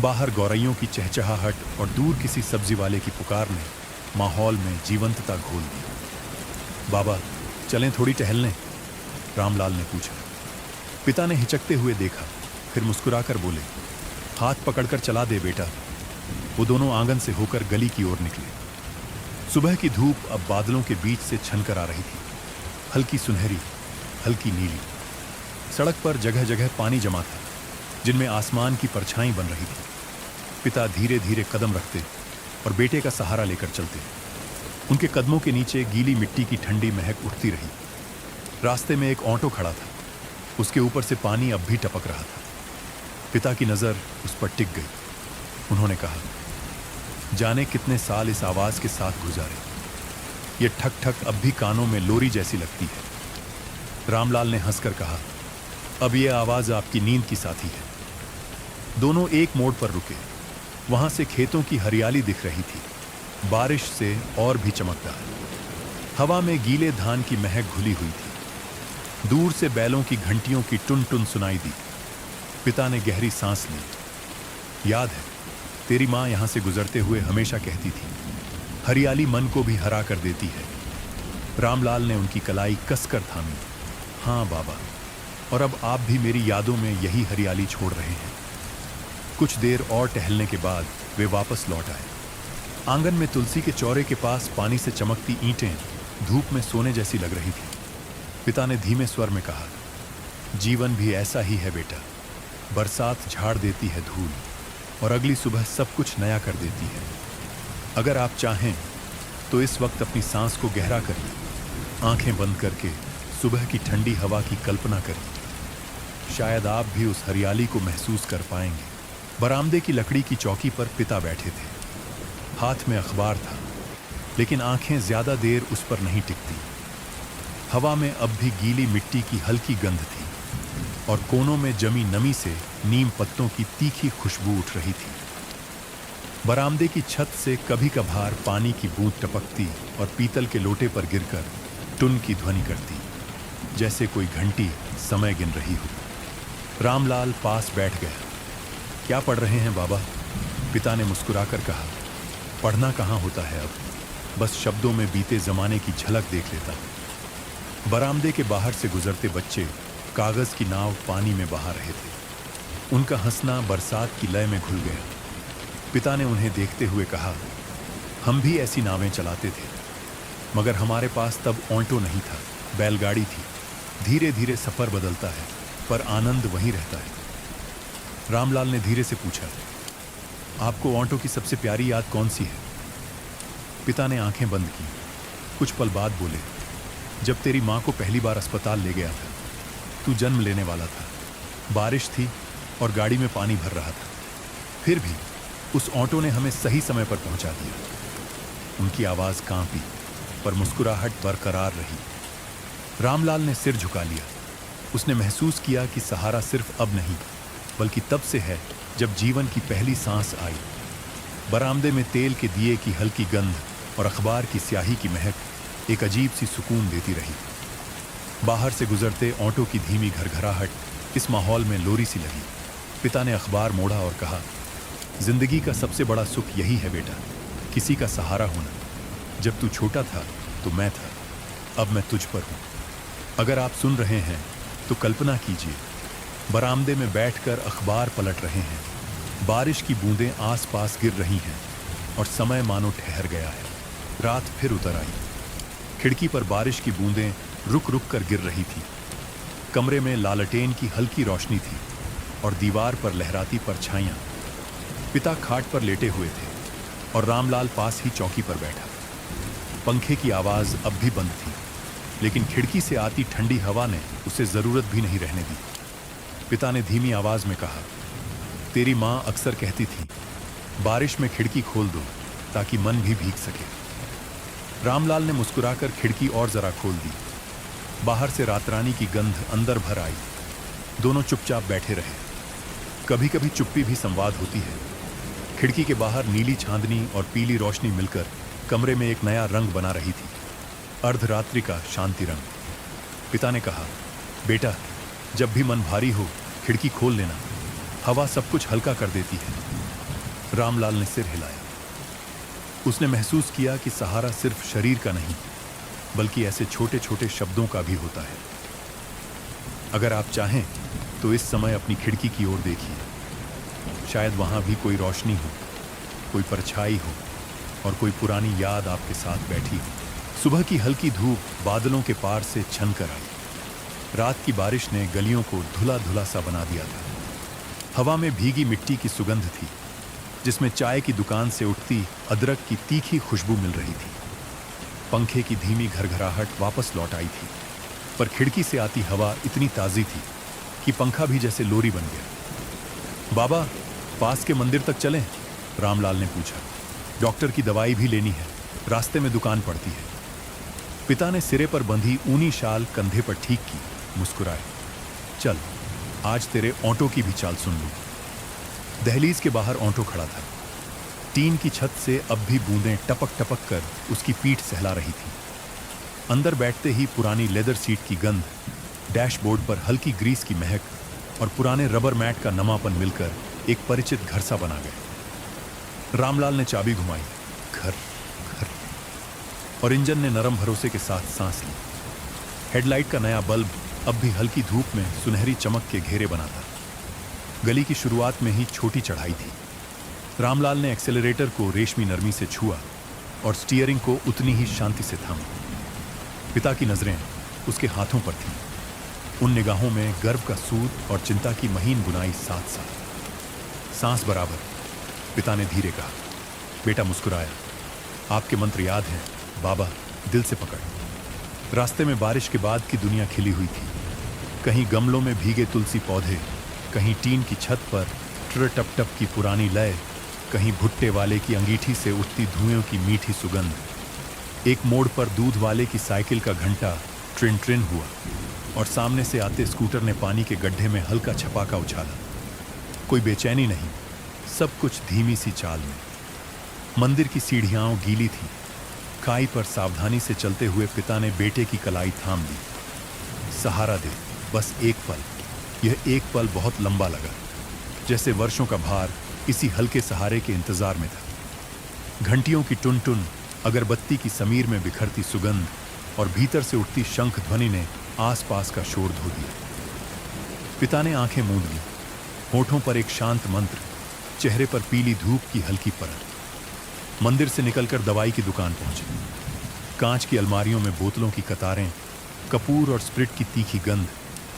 बाहर गौरैयों की चहचहाहट और दूर किसी सब्जी वाले की पुकार ने माहौल में जीवंतता घोल दी। बाबा, चलें थोड़ी टहलने? रामलाल ने पूछा। पिता ने हिचकते हुए देखा, फिर मुस्कुराकर बोले, हाथ पकड़कर चला दे बेटा। वो दोनों आंगन से होकर गली की ओर निकले। सुबह की धूप अब बादलों के बीच से छनकर आ रही थी, हल्की सुनहरी, हल्की नीली। सड़क पर जगह जगह पानी जमा था, जिनमें आसमान की परछाई बन रही थी। पिता धीरे धीरे कदम रखते और बेटे का सहारा लेकर चलते। उनके कदमों के नीचे गीली मिट्टी की ठंडी महक उठती रही। रास्ते में एक ऑटो खड़ा था, उसके ऊपर से पानी अब भी टपक रहा था। पिता की नजर उस पर टिक गई। उन्होंने कहा, जाने कितने साल इस आवाज के साथ गुजारे, ये ठक ठक अब भी कानों में लोरी जैसी लगती है। रामलाल ने हंसकर कहा, अब ये आवाज आपकी नींद की साथी है। दोनों एक मोड़ पर रुके। वहां से खेतों की हरियाली दिख रही थी, बारिश से और भी चमकदार। हवा में गीले धान की महक घुली हुई थी। दूर से बैलों की घंटियों की टुन टुन सुनाई दी। पिता ने गहरी सांस ली। याद है, तेरी माँ यहां से गुजरते हुए हमेशा कहती थी, हरियाली मन को भी हरा कर देती है। रामलाल ने उनकी कलाई कसकर थामी। हाँ बाबा, और अब आप भी मेरी यादों में यही हरियाली छोड़ रहे हैं। कुछ देर और टहलने के बाद वे वापस लौट आए। आंगन में तुलसी के चौरे के पास पानी से चमकती ईंटें धूप में सोने जैसी लग रही थी। पिता ने धीमे स्वर में कहा, जीवन भी ऐसा ही है बेटा। बरसात झाड़ देती है धूल और अगली सुबह सब कुछ नया कर देती है। अगर आप चाहें तो इस वक्त अपनी सांस को गहरा करिए, आंखें बंद करके सुबह की ठंडी हवा की कल्पना करिए। शायद आप भी उस हरियाली को महसूस कर पाएंगे। बरामदे की लकड़ी की चौकी पर पिता बैठे थे। हाथ में अखबार था, लेकिन आंखें ज्यादा देर उस पर नहीं टिकती। हवा में अब भी गीली मिट्टी की हल्की गंध थी और कोनों में जमी नमी से नीम पत्तों की तीखी खुशबू उठ रही थी। बरामदे की छत से कभी कभार पानी की बूंद टपकती और पीतल के लोटे पर गिरकर टुन की ध्वनि करती, जैसे कोई घंटी समय गिन रही हो। रामलाल पास बैठ गया। क्या पढ़ रहे हैं बाबा? पिता ने मुस्कुराकर कहा। पढ़ना कहाँ होता है अब, बस शब्दों में बीते जमाने की झलक देख लेता हूं। बरामदे के बाहर से गुजरते बच्चे कागज की नाव पानी में बहा रहे थे। उनका हंसना बरसात की लय में घुल गया। पिता ने उन्हें देखते हुए कहा, हम भी ऐसी नावें चलाते थे, मगर हमारे पास तब ऑटो नहीं था, बैलगाड़ी थी। धीरे धीरे सफर बदलता है, पर आनंद वहीं रहता है। रामलाल ने धीरे से पूछा, आपको ऑटो की सबसे प्यारी याद कौन सी है? पिता ने आंखें बंद की। कुछ पल बाद बोले, जब तेरी माँ को पहली बार अस्पताल ले गया था। तू जन्म लेने वाला था, बारिश थी और गाड़ी में पानी भर रहा था। फिर भी उस ऑटो ने हमें सही समय पर पहुंचा दिया। उनकी आवाज कांपी, पर मुस्कुराहट बरकरार रही। रामलाल ने सिर झुका लिया। उसने महसूस किया कि सहारा सिर्फ अब नहीं, बल्कि तब से है जब जीवन की पहली सांस आई। बरामदे में तेल के दिए की हल्की गंध और अखबार की स्याही की महक एक अजीब सी सुकून देती रही। बाहर से गुजरते ऑटो की धीमी घरघराहट इस माहौल में लोरी सी लगी। पिता ने अखबार मोड़ा और कहा, जिंदगी का सबसे बड़ा सुख यही है बेटा, किसी का सहारा होना। जब तू छोटा था तो मैं था, अब मैं तुझ पर हूं। अगर आप सुन रहे हैं तो कल्पना कीजिए, बरामदे में बैठकर अखबार पलट रहे हैं, बारिश की बूंदें आसपास गिर रही हैं और समय मानो ठहर गया है। रात फिर उतर आई। खिड़की पर बारिश की बूंदें रुक रुक कर गिर रही थी। कमरे में लालटेन की हल्की रोशनी थी और दीवार पर लहराती परछाइयां। पिता खाट पर लेटे हुए थे और रामलाल पास ही चौकी पर बैठा। पंखे की आवाज अब भी बंद थी, लेकिन खिड़की से आती ठंडी हवा ने उसे जरूरत भी नहीं रहने दी। पिता ने धीमी आवाज में कहा, तेरी माँ अक्सर कहती थी, बारिश में खिड़की खोल दो ताकि मन भी भीग सके। रामलाल ने मुस्कुराकर खिड़की और जरा खोल दी। बाहर से रातरानी की गंध अंदर भर आई। दोनों चुपचाप बैठे रहे। कभी कभी चुप्पी भी संवाद होती है। खिड़की के बाहर नीली चांदनी और पीली रोशनी मिलकर कमरे में एक नया रंग बना रही थी, अर्धरात्रि का शांति रंग। पिता ने कहा, बेटा, जब भी मन भारी हो खिड़की खोल लेना, हवा सब कुछ हल्का कर देती है। रामलाल ने सिर हिलाया। उसने महसूस किया कि सहारा सिर्फ शरीर का नहीं, बल्कि ऐसे छोटे छोटे शब्दों का भी होता है। अगर आप चाहें तो इस समय अपनी खिड़की की ओर देखिए। शायद वहां भी कोई रोशनी हो, कोई परछाई हो और कोई पुरानी याद आपके साथ बैठी हो। सुबह की हल्की धूप बादलों के पार से छन कर आई। रात की बारिश ने गलियों को धुला धुला सा बना दिया था। हवा में भीगी मिट्टी की सुगंध थी, जिसमें चाय की दुकान से उठती अदरक की तीखी खुशबू मिल रही थी। पंखे की धीमी घरघराहट वापस लौट आई थी, पर खिड़की से आती हवा इतनी ताज़ी थी कि पंखा भी जैसे लोरी बन गया। बाबा, पास के मंदिर तक चलें? रामलाल ने पूछा। डॉक्टर की दवाई भी लेनी है, रास्ते में दुकान पड़ती है। पिता ने सिरे पर बंधी ऊनी शाल कंधे पर ठीक की, मुस्कुराए। चल, आज तेरे ऑटो की भी चाल सुन लूं। दहलीज के बाहर ऑटो खड़ा था। टीन की छत से अब भी बूंदें टपक टपक कर उसकी पीठ सहला रही थी। अंदर बैठते ही पुरानी लेदर सीट की गंध, डैशबोर्ड पर हल्की ग्रीस की महक और पुराने रबर मैट का नमापन मिलकर एक परिचित घर सा बना गया। रामलाल ने चाबी घुमाई। घर घर और इंजन ने नरम भरोसे के साथ सांस ली। हेडलाइट का नया बल्ब अब भी हल्की धूप में सुनहरी चमक के घेरे बना था। गली की शुरुआत में ही छोटी चढ़ाई थी। रामलाल ने एक्सेलरेटर को रेशमी नरमी से छुआ और स्टीयरिंग को उतनी ही शांति से थामा। पिता की नजरें उसके हाथों पर थीं। उन निगाहों में गर्व का सूद और चिंता की महीन बुनाई साथ साथ। सांस बराबर, पिता ने धीरे कहा। बेटा मुस्कुराया। आपके मंत्र याद हैं बाबा, दिल से पकड़। रास्ते में बारिश के बाद की दुनिया खिली हुई थी। कहीं गमलों में भीगे तुलसी पौधे, कहीं टीन की छत पर ट्र टप टप की पुरानी लय, कहीं भुट्टे वाले की अंगीठी से उठती धुएं की मीठी सुगंध। एक मोड़ पर दूध वाले की साइकिल का घंटा ट्रिन ट्रिन हुआ और सामने से आते स्कूटर ने पानी के गड्ढे में हल्का छपाका उछाला। कोई बेचैनी नहीं, सब कुछ धीमी सी चाल में। मंदिर की सीढ़ियां गीली थी। खाई पर सावधानी से चलते हुए पिता ने बेटे की कलाई थाम ली। सहारा दे, बस एक पल। यह एक पल बहुत लंबा लगा, जैसे वर्षों का भार इसी हल्के सहारे के इंतजार में था। घंटियों की टुन टुन, अगरबत्ती की समीर में बिखरती सुगंध और भीतर से उठती शंख ध्वनि ने आसपास का शोर धो दिया। पिता ने आंखें मूंद ली। होठों पर एक शांत मंत्र, चेहरे पर पीली धूप की हल्की परत। मंदिर से निकलकर दवाई की दुकान पहुंचे। कांच की अलमारियों में बोतलों की कतारें, कपूर और स्प्रिट की तीखी गंध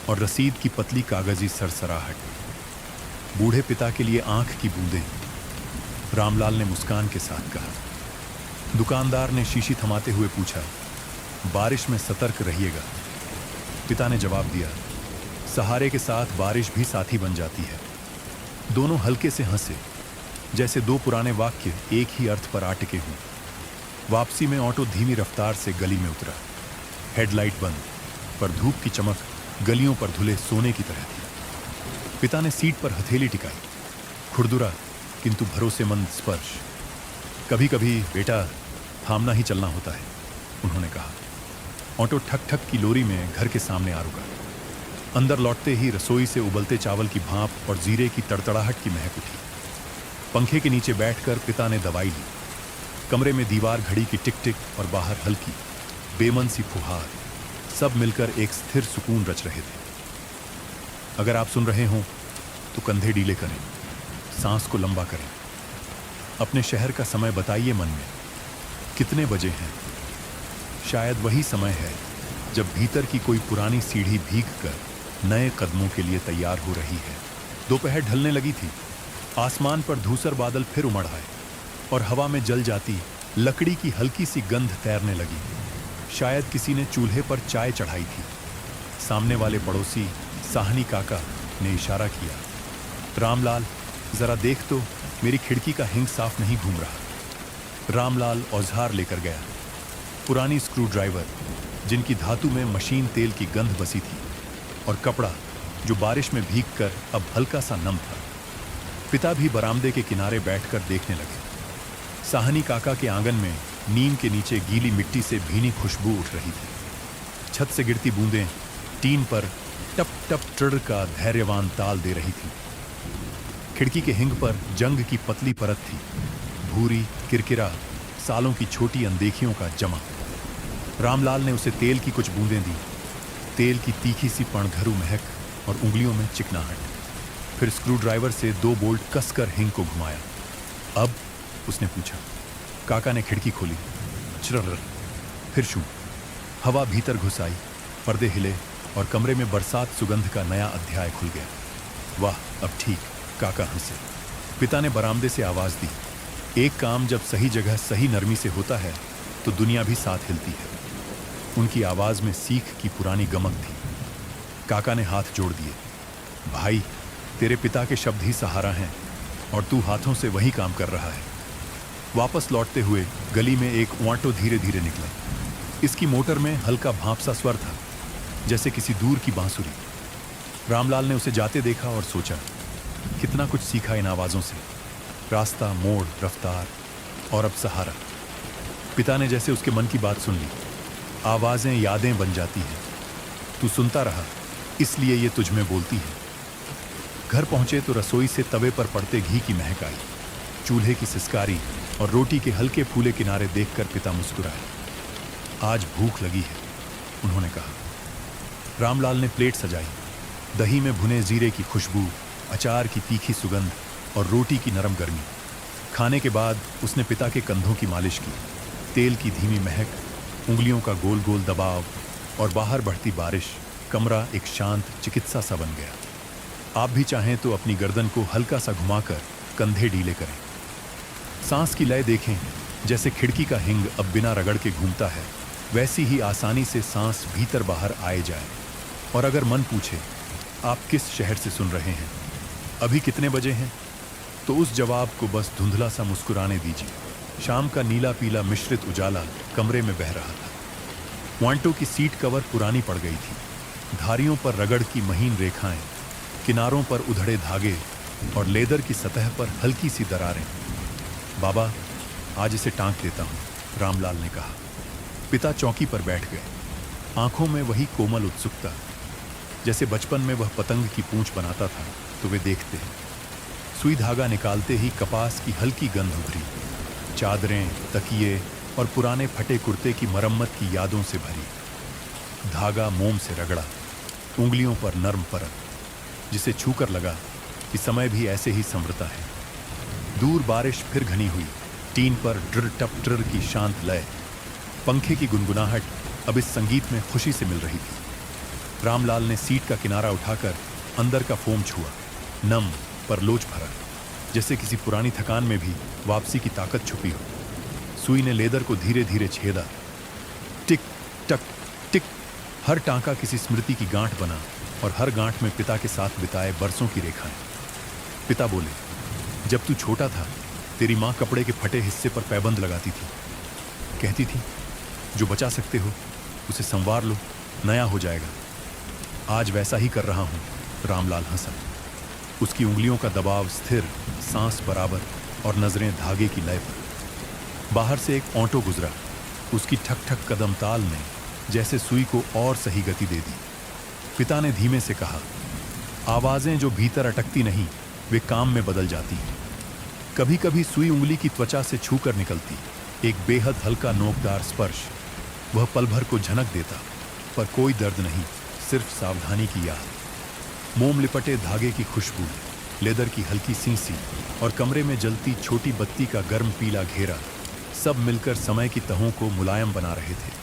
और रसीद की पतली कागजी सरसराहट। बूढ़े पिता के लिए आंख की बूंदें। रामलाल ने मुस्कान के साथ कहा। दुकानदार ने शीशी थमाते हुए पूछा, बारिश में सतर्क रहिएगा। पिता ने जवाब दिया, सहारे के साथ बारिश भी साथी बन जाती है। दोनों हल्के से हंसे, जैसे दो पुराने वाक्य एक ही अर्थ पर आ टिके हों। वापसी में ऑटो धीमी रफ्तार से गली में उतरा। हेडलाइट बंद, पर धूप की चमक गलियों पर धुले सोने की तरह थी। पिता ने सीट पर हथेली टिकाई। खुरदुरा किंतु भरोसेमंद स्पर्श। कभी कभी बेटा थामना ही चलना होता है, उन्होंने कहा। ऑटो ठक ठक की लोरी में घर के सामने आ रुका। अंदर लौटते ही रसोई से उबलते चावल की भाप और जीरे की तड़तड़ाहट की महक उठी। पंखे के नीचे बैठकर पिता ने दवाई ली। कमरे में दीवार घड़ी की टिक टिक और बाहर हल्की बेमन सी फुहार, सब मिलकर एक स्थिर सुकून रच रहे थे। अगर आप सुन रहे हों तो कंधे ढीले करें, सांस को लंबा करें। अपने शहर का समय बताइए मन में, कितने बजे हैं? शायद वही समय है जब भीतर की कोई पुरानी सीढ़ी भीग कर नए कदमों के लिए तैयार हो रही है। दोपहर ढलने लगी थी। आसमान पर धूसर बादल फिर उमड़ आए और हवा में जल जाती लकड़ी की हल्की सी गंध तैरने लगी। शायद किसी ने चूल्हे पर चाय चढ़ाई थी। सामने वाले पड़ोसी साहनी काका ने इशारा किया, रामलाल जरा देख तो, मेरी खिड़की का हिंग साफ नहीं घूम रहा। रामलाल औजार लेकर गया। पुरानी स्क्रू ड्राइवर, जिनकी धातु में मशीन तेल की गंध बसी थी, और कपड़ा जो बारिश में भीगकर अब हल्का सा नम था। पिता भी बरामदे के किनारे बैठकर देखने लगे। साहनी काका के आंगन में नीम के नीचे गीली मिट्टी से भीनी खुशबू उठ रही थी। छत से गिरती बूंदें टीन पर टप टप ट्र का धैर्यवान ताल दे रही थी। खिड़की के हिंग पर जंग की पतली परत थी, भूरी किरकिरा, सालों की छोटी अनदेखियों का जमा। रामलाल ने उसे तेल की कुछ बूंदें दी। तेल की तीखी सी पणघरू महक और उंगलियों में चिकनाहट। फिर स्क्रू ड्राइवर से 2 बोल्ट कसकर हिंग को घुमाया। अब? उसने पूछा। काका ने खिड़की खोली। चरर, फिर शू। हवा भीतर घुस आई, पर्दे हिले और कमरे में बरसात सुगंध का नया अध्याय खुल गया। वाह, अब ठीक, काका हंसे। पिता ने बरामदे से आवाज दी। एक काम जब सही जगह सही नरमी से होता है तो दुनिया भी साथ हिलती है। उनकी आवाज में सीख की पुरानी गमक थी। काका ने हाथ जोड़ दिए। भाई, तेरे पिता के शब्द ही सहारा हैं और तू हाथों से वही काम कर रहा है। वापस लौटते हुए गली में एक ऑटो धीरे धीरे निकला। इसकी मोटर में हल्का भाप सा स्वर था, जैसे किसी दूर की बांसुरी। रामलाल ने उसे जाते देखा और सोचा, कितना कुछ सीखा इन आवाजों से। रास्ता, मोड़, रफ्तार और अब सहारा। पिता ने जैसे उसके मन की बात सुन ली। आवाजें यादें बन जाती हैं। तू सुनता रहा, इसलिए ये तुझ में बोलती है। घर पहुंचे तो रसोई से तवे पर पड़ते घी की महक आई। चूल्हे की सिसकारी और रोटी के हल्के फूले किनारे देखकर पिता मुस्कुराए। आज भूख लगी है, उन्होंने कहा। रामलाल ने प्लेट सजाई। दही में भुने जीरे की खुशबू, अचार की तीखी सुगंध और रोटी की नरम गर्मी। खाने के बाद उसने पिता के कंधों की मालिश की। तेल की धीमी महक, उंगलियों का गोल गोल दबाव और बाहर बढ़ती बारिश, कमरा एक शांत चिकित्सा सा बन गया। आप भी चाहें तो अपनी गर्दन को हल्का सा घुमाकर कंधे ढीले करें। सांस की लय देखें, जैसे खिड़की का हिंग अब बिना रगड़ के घूमता है, वैसी ही आसानी से सांस भीतर बाहर आए जाए। और अगर मन पूछे आप किस शहर से सुन रहे हैं, अभी कितने बजे हैं, तो उस जवाब को बस धुंधला सा मुस्कुराने दीजिए। शाम का नीला पीला मिश्रित उजाला कमरे में बह रहा था। वांटो की सीट कवर पुरानी पड़ गई थी। धारियों पर रगड़ की महीन रेखाएं, किनारों पर उधड़े धागे और लेदर की सतह पर हल्की सी दरारें। बाबा, आज इसे टांक देता हूं, रामलाल ने कहा। पिता चौकी पर बैठ गए, आंखों में वही कोमल उत्सुकता, जैसे बचपन में वह पतंग की पूंछ बनाता था तो वे देखते हैं। सुई धागा निकालते ही कपास की हल्की गंध उभरी। चादरें, तकिए और पुराने फटे कुर्ते की मरम्मत की यादों से भरी। धागा मोम से रगड़ा, उंगलियों पर नर्म परत, जिसे छूकर लगा कि समय भी ऐसे ही संवरता है। दूर बारिश फिर घनी हुई, टीन पर ड्र टप ट्र की शांत लय। पंखे की गुनगुनाहट अब इस संगीत में खुशी से मिल रही थी। रामलाल ने सीट का किनारा उठाकर अंदर का फोम छुआ, नम पर लोच भरा, जैसे किसी पुरानी थकान में भी वापसी की ताकत छुपी हो। सुई ने लेदर को धीरे धीरे छेदा। टिक टक टिक, हर टांका किसी स्मृति की गांठ बना और हर गांठ में पिता के साथ बिताए बरसों की रेखाएं। पिता बोले, जब तू छोटा था तेरी माँ कपड़े के फटे हिस्से पर पैबंद लगाती थी, कहती थी जो बचा सकते हो उसे संवार लो, नया हो जाएगा। आज वैसा ही कर रहा हूं। रामलाल हंसा। उसकी उंगलियों का दबाव स्थिर, सांस बराबर और नजरें धागे की लय पर। बाहर से एक ऑटो गुजरा। उसकी ठक ठक कदम ताल ने जैसे सुई को और सही गति दे दी। पिता ने धीमे से कहा, आवाजें जो भीतर अटकती नहीं वे काम में बदल जाती हैं। कभी कभी सुई उंगली की त्वचा से छूकर निकलती, एक बेहद हल्का नोकदार स्पर्श। वह पल भर को झनक देता, पर कोई दर्द नहीं, सिर्फ सावधानी की याद। मोम लिपटे धागे की खुशबू, लेदर की हल्की सींसी और कमरे में जलती छोटी बत्ती का गर्म पीला घेरा, सब मिलकर समय की तहों को मुलायम बना रहे थे।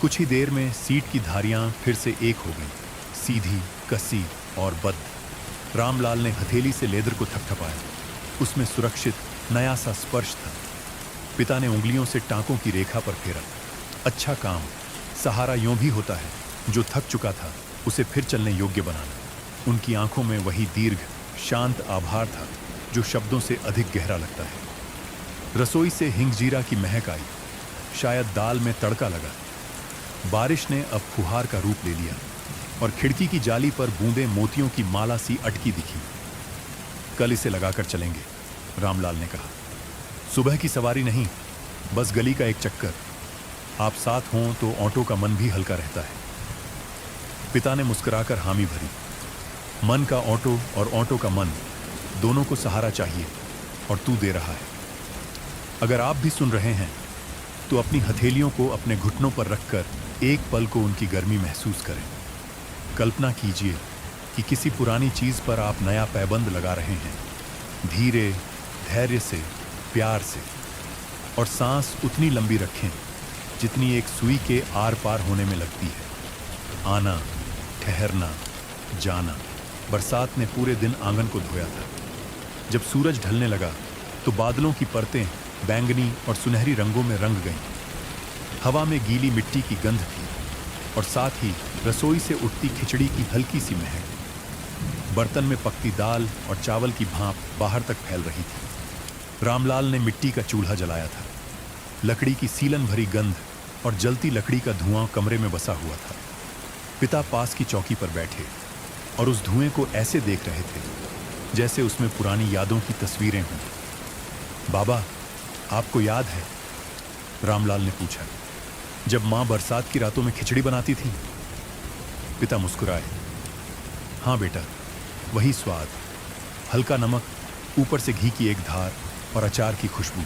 कुछ ही देर में सीट की धारियां फिर से एक हो गईं, सीधी, कसी और बद्ध। रामलाल ने हथेली से लेदर को थपथपाया। उसमें सुरक्षित नया सा स्पर्श था। पिता ने उंगलियों से टांकों की रेखा पर फेरा। अच्छा काम, सहारा यूं भी होता है, जो थक चुका था उसे फिर चलने योग्य बनाना। उनकी आंखों में वही दीर्घ शांत आभार था जो शब्दों से अधिक गहरा लगता है। रसोई से हिंग जीरा की महक आई, शायद दाल में तड़का लगा। बारिश ने अब फुहार का रूप ले लिया और खिड़की की जाली पर बूंदें मोतियों की माला सी अटकी दिखी। कल इसे लगाकर चलेंगे, रामलाल ने कहा। सुबह की सवारी नहीं, बस गली का एक चक्कर। आप साथ हों तो ऑटो का मन भी हल्का रहता है। पिता ने मुस्कुराकर हामी भरी। मन का ऑटो और ऑटो का मन, दोनों को सहारा चाहिए और तू दे रहा है। अगर आप भी सुन रहे हैं तो अपनी हथेलियों को अपने घुटनों पर रखकर एक पल को उनकी गर्मी महसूस करें। कल्पना कीजिए कि किसी पुरानी चीज पर आप नया पैबंद लगा रहे हैं, धीरे, धैर्य से, प्यार से। और सांस उतनी लंबी रखें जितनी एक सुई के आर पार होने में लगती है। आना, ठहरना, जाना। बरसात ने पूरे दिन आंगन को धोया था। जब सूरज ढलने लगा तो बादलों की परतें बैंगनी और सुनहरी रंगों में रंग गईं। हवा में गीली मिट्टी की गंध थी और साथ ही रसोई से उठती खिचड़ी की हल्की सी महक। बर्तन में पकती दाल और चावल की भाप बाहर तक फैल रही थी। रामलाल ने मिट्टी का चूल्हा जलाया था। लकड़ी की सीलन भरी गंध और जलती लकड़ी का धुआं कमरे में बसा हुआ था। पिता पास की चौकी पर बैठे और उस धुएं को ऐसे देख रहे थे जैसे उसमें पुरानी यादों की तस्वीरें हों। बाबा, आपको याद है? रामलाल ने पूछा। जब माँ बरसात की रातों में खिचड़ी बनाती थी? पिता मुस्कुराए। हाँ बेटा, वही स्वाद, हल्का नमक, ऊपर से घी की एक धार और अचार की खुशबू।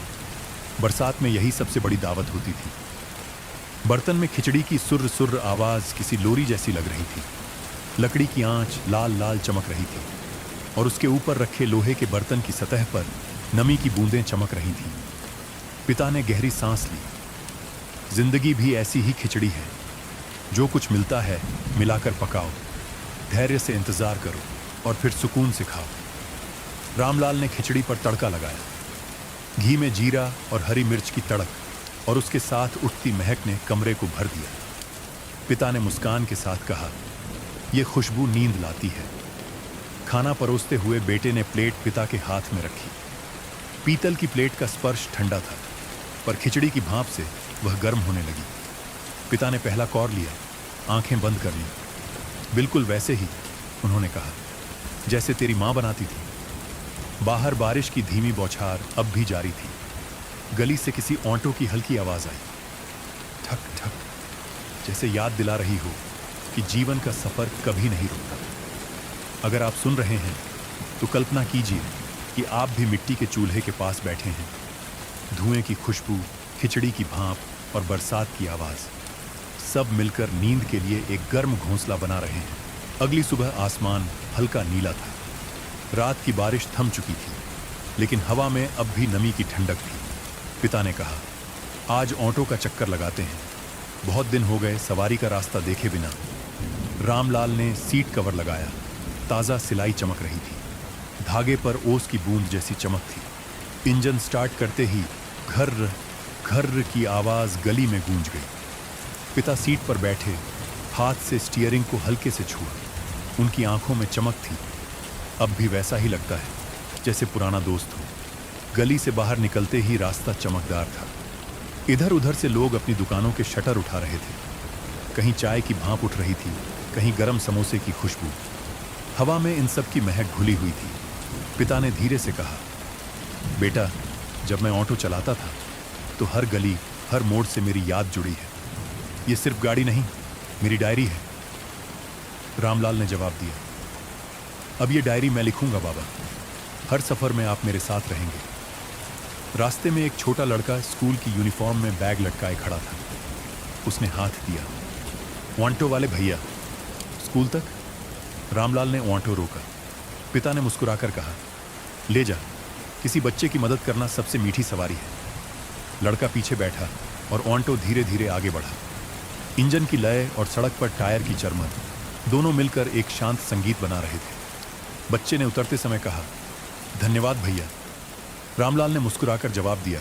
बरसात में यही सबसे बड़ी दावत होती थी। बर्तन में खिचड़ी की सुर्र सुर्र आवाज किसी लोरी जैसी लग रही थी। लकड़ी की आंच लाल लाल चमक रही थी और उसके ऊपर रखे लोहे के बर्तन की सतह पर नमी की बूंदें चमक रही थीं। पिता ने गहरी सांस ली। जिंदगी भी ऐसी ही खिचड़ी है, जो कुछ मिलता है मिलाकर पकाओ, धैर्य से इंतजार करो और फिर सुकून से खाओ। रामलाल ने खिचड़ी पर तड़का लगाया। घी में जीरा और हरी मिर्च की तड़क और उसके साथ उठती महक ने कमरे को भर दिया। पिता ने मुस्कान के साथ कहा, यह खुशबू नींद लाती है। खाना परोसते हुए बेटे ने प्लेट पिता के हाथ में रखी। पीतल की प्लेट का स्पर्श ठंडा था, पर खिचड़ी की भाप से वह गर्म होने लगी। पिता ने पहला कौर लिया, आंखें बंद कर लीं। बिल्कुल वैसे ही, उन्होंने कहा, जैसे तेरी मां बनाती थी। बाहर बारिश की धीमी बौछार अब भी जारी थी। गली से किसी ऑटो की हल्की आवाज आई, ठक ठक, जैसे याद दिला रही हो कि जीवन का सफर कभी नहीं रुकता। अगर आप सुन रहे हैं तो कल्पना कीजिए कि आप भी मिट्टी के चूल्हे के पास बैठे हैं। धुएं की खुशबू, खिचड़ी की भाप और बरसात की आवाज सब मिलकर नींद के लिए एक गर्म घोंसला बना रहे हैं। अगली सुबह आसमान हल्का नीला था। रात की बारिश थम चुकी थी, लेकिन हवा में अब भी नमी की ठंडक थी। पिता ने कहा, आज ऑटो का चक्कर लगाते हैं। बहुत दिन हो गए सवारी का रास्ता देखे बिना। रामलाल ने सीट कवर लगाया। ताज़ा सिलाई चमक रही थी। धागे पर ओस की बूंद जैसी चमक थी। इंजन स्टार्ट करते ही घर्र घर्र की आवाज़ गली में गूंज गई। पिता सीट पर बैठे, हाथ से स्टीयरिंग को हल्के से छुआ। उनकी आंखों में चमक थी। अब भी वैसा ही लगता है जैसे पुराना दोस्त हो। गली से बाहर निकलते ही रास्ता चमकदार था। इधर उधर से लोग अपनी दुकानों के शटर उठा रहे थे। कहीं चाय की भाप उठ रही थी, कहीं गरम समोसे की खुशबू। हवा में इन सब की महक घुली हुई थी। पिता ने धीरे से कहा, बेटा, जब मैं ऑटो चलाता था तो हर गली, हर मोड़ से मेरी याद जुड़ी है। ये सिर्फ गाड़ी नहीं, मेरी डायरी है। रामलाल ने जवाब दिया, अब ये डायरी मैं लिखूंगा बाबा। हर सफर में आप मेरे साथ रहेंगे। रास्ते में एक छोटा लड़का स्कूल की यूनिफॉर्म में बैग लटकाए खड़ा था। उसने हाथ दिया। ऑटो वाले भैया, स्कूल तक? रामलाल ने ऑटो रोका। पिता ने मुस्कुराकर कहा, ले जा, किसी बच्चे की मदद करना सबसे मीठी सवारी है। लड़का पीछे बैठा और ऑटो धीरे धीरे आगे बढ़ा। इंजन की लय और सड़क पर टायर की चरमर दोनों मिलकर एक शांत संगीत बना रहे थे। बच्चे ने उतरते समय कहा, धन्यवाद भैया। रामलाल ने मुस्कुराकर जवाब दिया,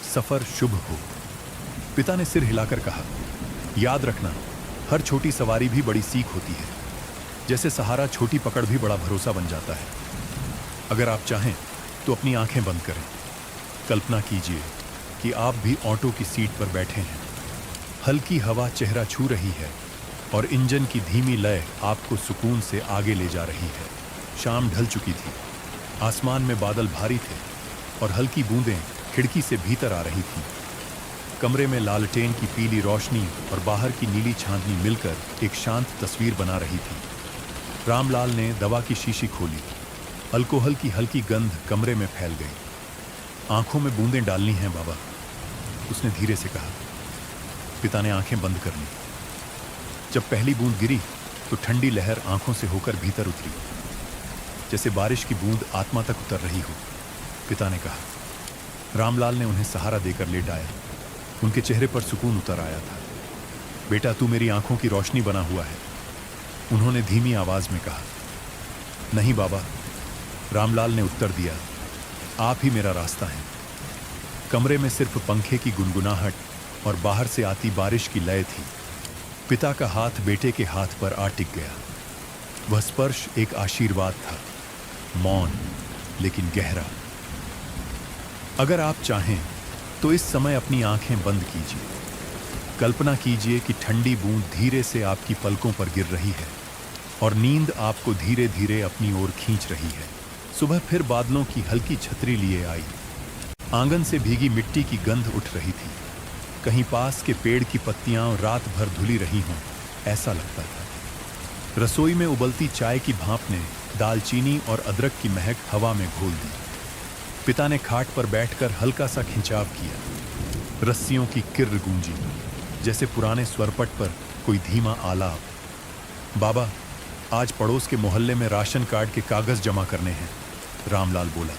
सफर शुभ हो। पिता ने सिर हिलाकर कहा, याद रखना, हर छोटी सवारी भी बड़ी सीख होती है। जैसे सहारा छोटी पकड़ भी बड़ा भरोसा बन जाता है। अगर आप चाहें तो अपनी आंखें बंद करें। कल्पना कीजिए कि आप भी ऑटो की सीट पर बैठे हैं। हल्की हवा चेहरा छू रही है और इंजन की धीमी लय आपको सुकून से आगे ले जा रही है। शाम ढल चुकी थी। आसमान में बादल भारी थे और हल्की बूंदें खिड़की से भीतर आ रही थीं। कमरे में लालटेन की पीली रोशनी और बाहर की नीली चांदनी मिलकर एक शांत तस्वीर बना रही थी। रामलाल ने दवा की शीशी खोली। अल्कोहल की हल्की गंध कमरे में फैल गई। आंखों में बूंदें डालनी हैं बाबा, उसने धीरे से कहा। पिता ने आंखें बंद कर ली। जब पहली बूंद गिरी तो ठंडी लहर आंखों से होकर भीतर उतरी, जैसे बारिश की बूंद आत्मा तक उतर रही हो। पिता ने कहा। रामलाल ने उन्हें सहारा देकर लेटाया। उनके चेहरे पर सुकून उतर आया था। बेटा, तू मेरी आंखों की रोशनी बना हुआ है, उन्होंने धीमी आवाज में कहा। नहीं बाबा, रामलाल ने उत्तर दिया, आप ही मेरा रास्ता हैं। कमरे में सिर्फ पंखे की गुनगुनाहट और बाहर से आती बारिश की लय थी। पिता का हाथ बेटे के हाथ पर आ टिक गया। वह स्पर्श एक आशीर्वाद था, मौन लेकिन गहरा। अगर आप चाहें तो इस समय अपनी आंखें बंद कीजिए। कल्पना कीजिए कि ठंडी बूंद धीरे से आपकी पलकों पर गिर रही है और नींद आपको धीरे धीरे अपनी ओर खींच रही है। सुबह फिर बादलों की हल्की छतरी लिए आई। आंगन से भीगी मिट्टी की गंध उठ रही थी। कहीं पास के पेड़ की पत्तियां रात भर धुली रही हों, ऐसा लगता था। रसोई में उबलती चाय की भाप ने दालचीनी और अदरक की महक हवा में घोल दी। पिता ने खाट पर बैठकर हल्का सा खिंचाव किया। रस्सियों की किर्र गूंजी, जैसे पुराने स्वरपट पर कोई धीमा आलाप। बाबा, आज पड़ोस के मोहल्ले में राशन कार्ड के कागज जमा करने हैं, रामलाल बोला।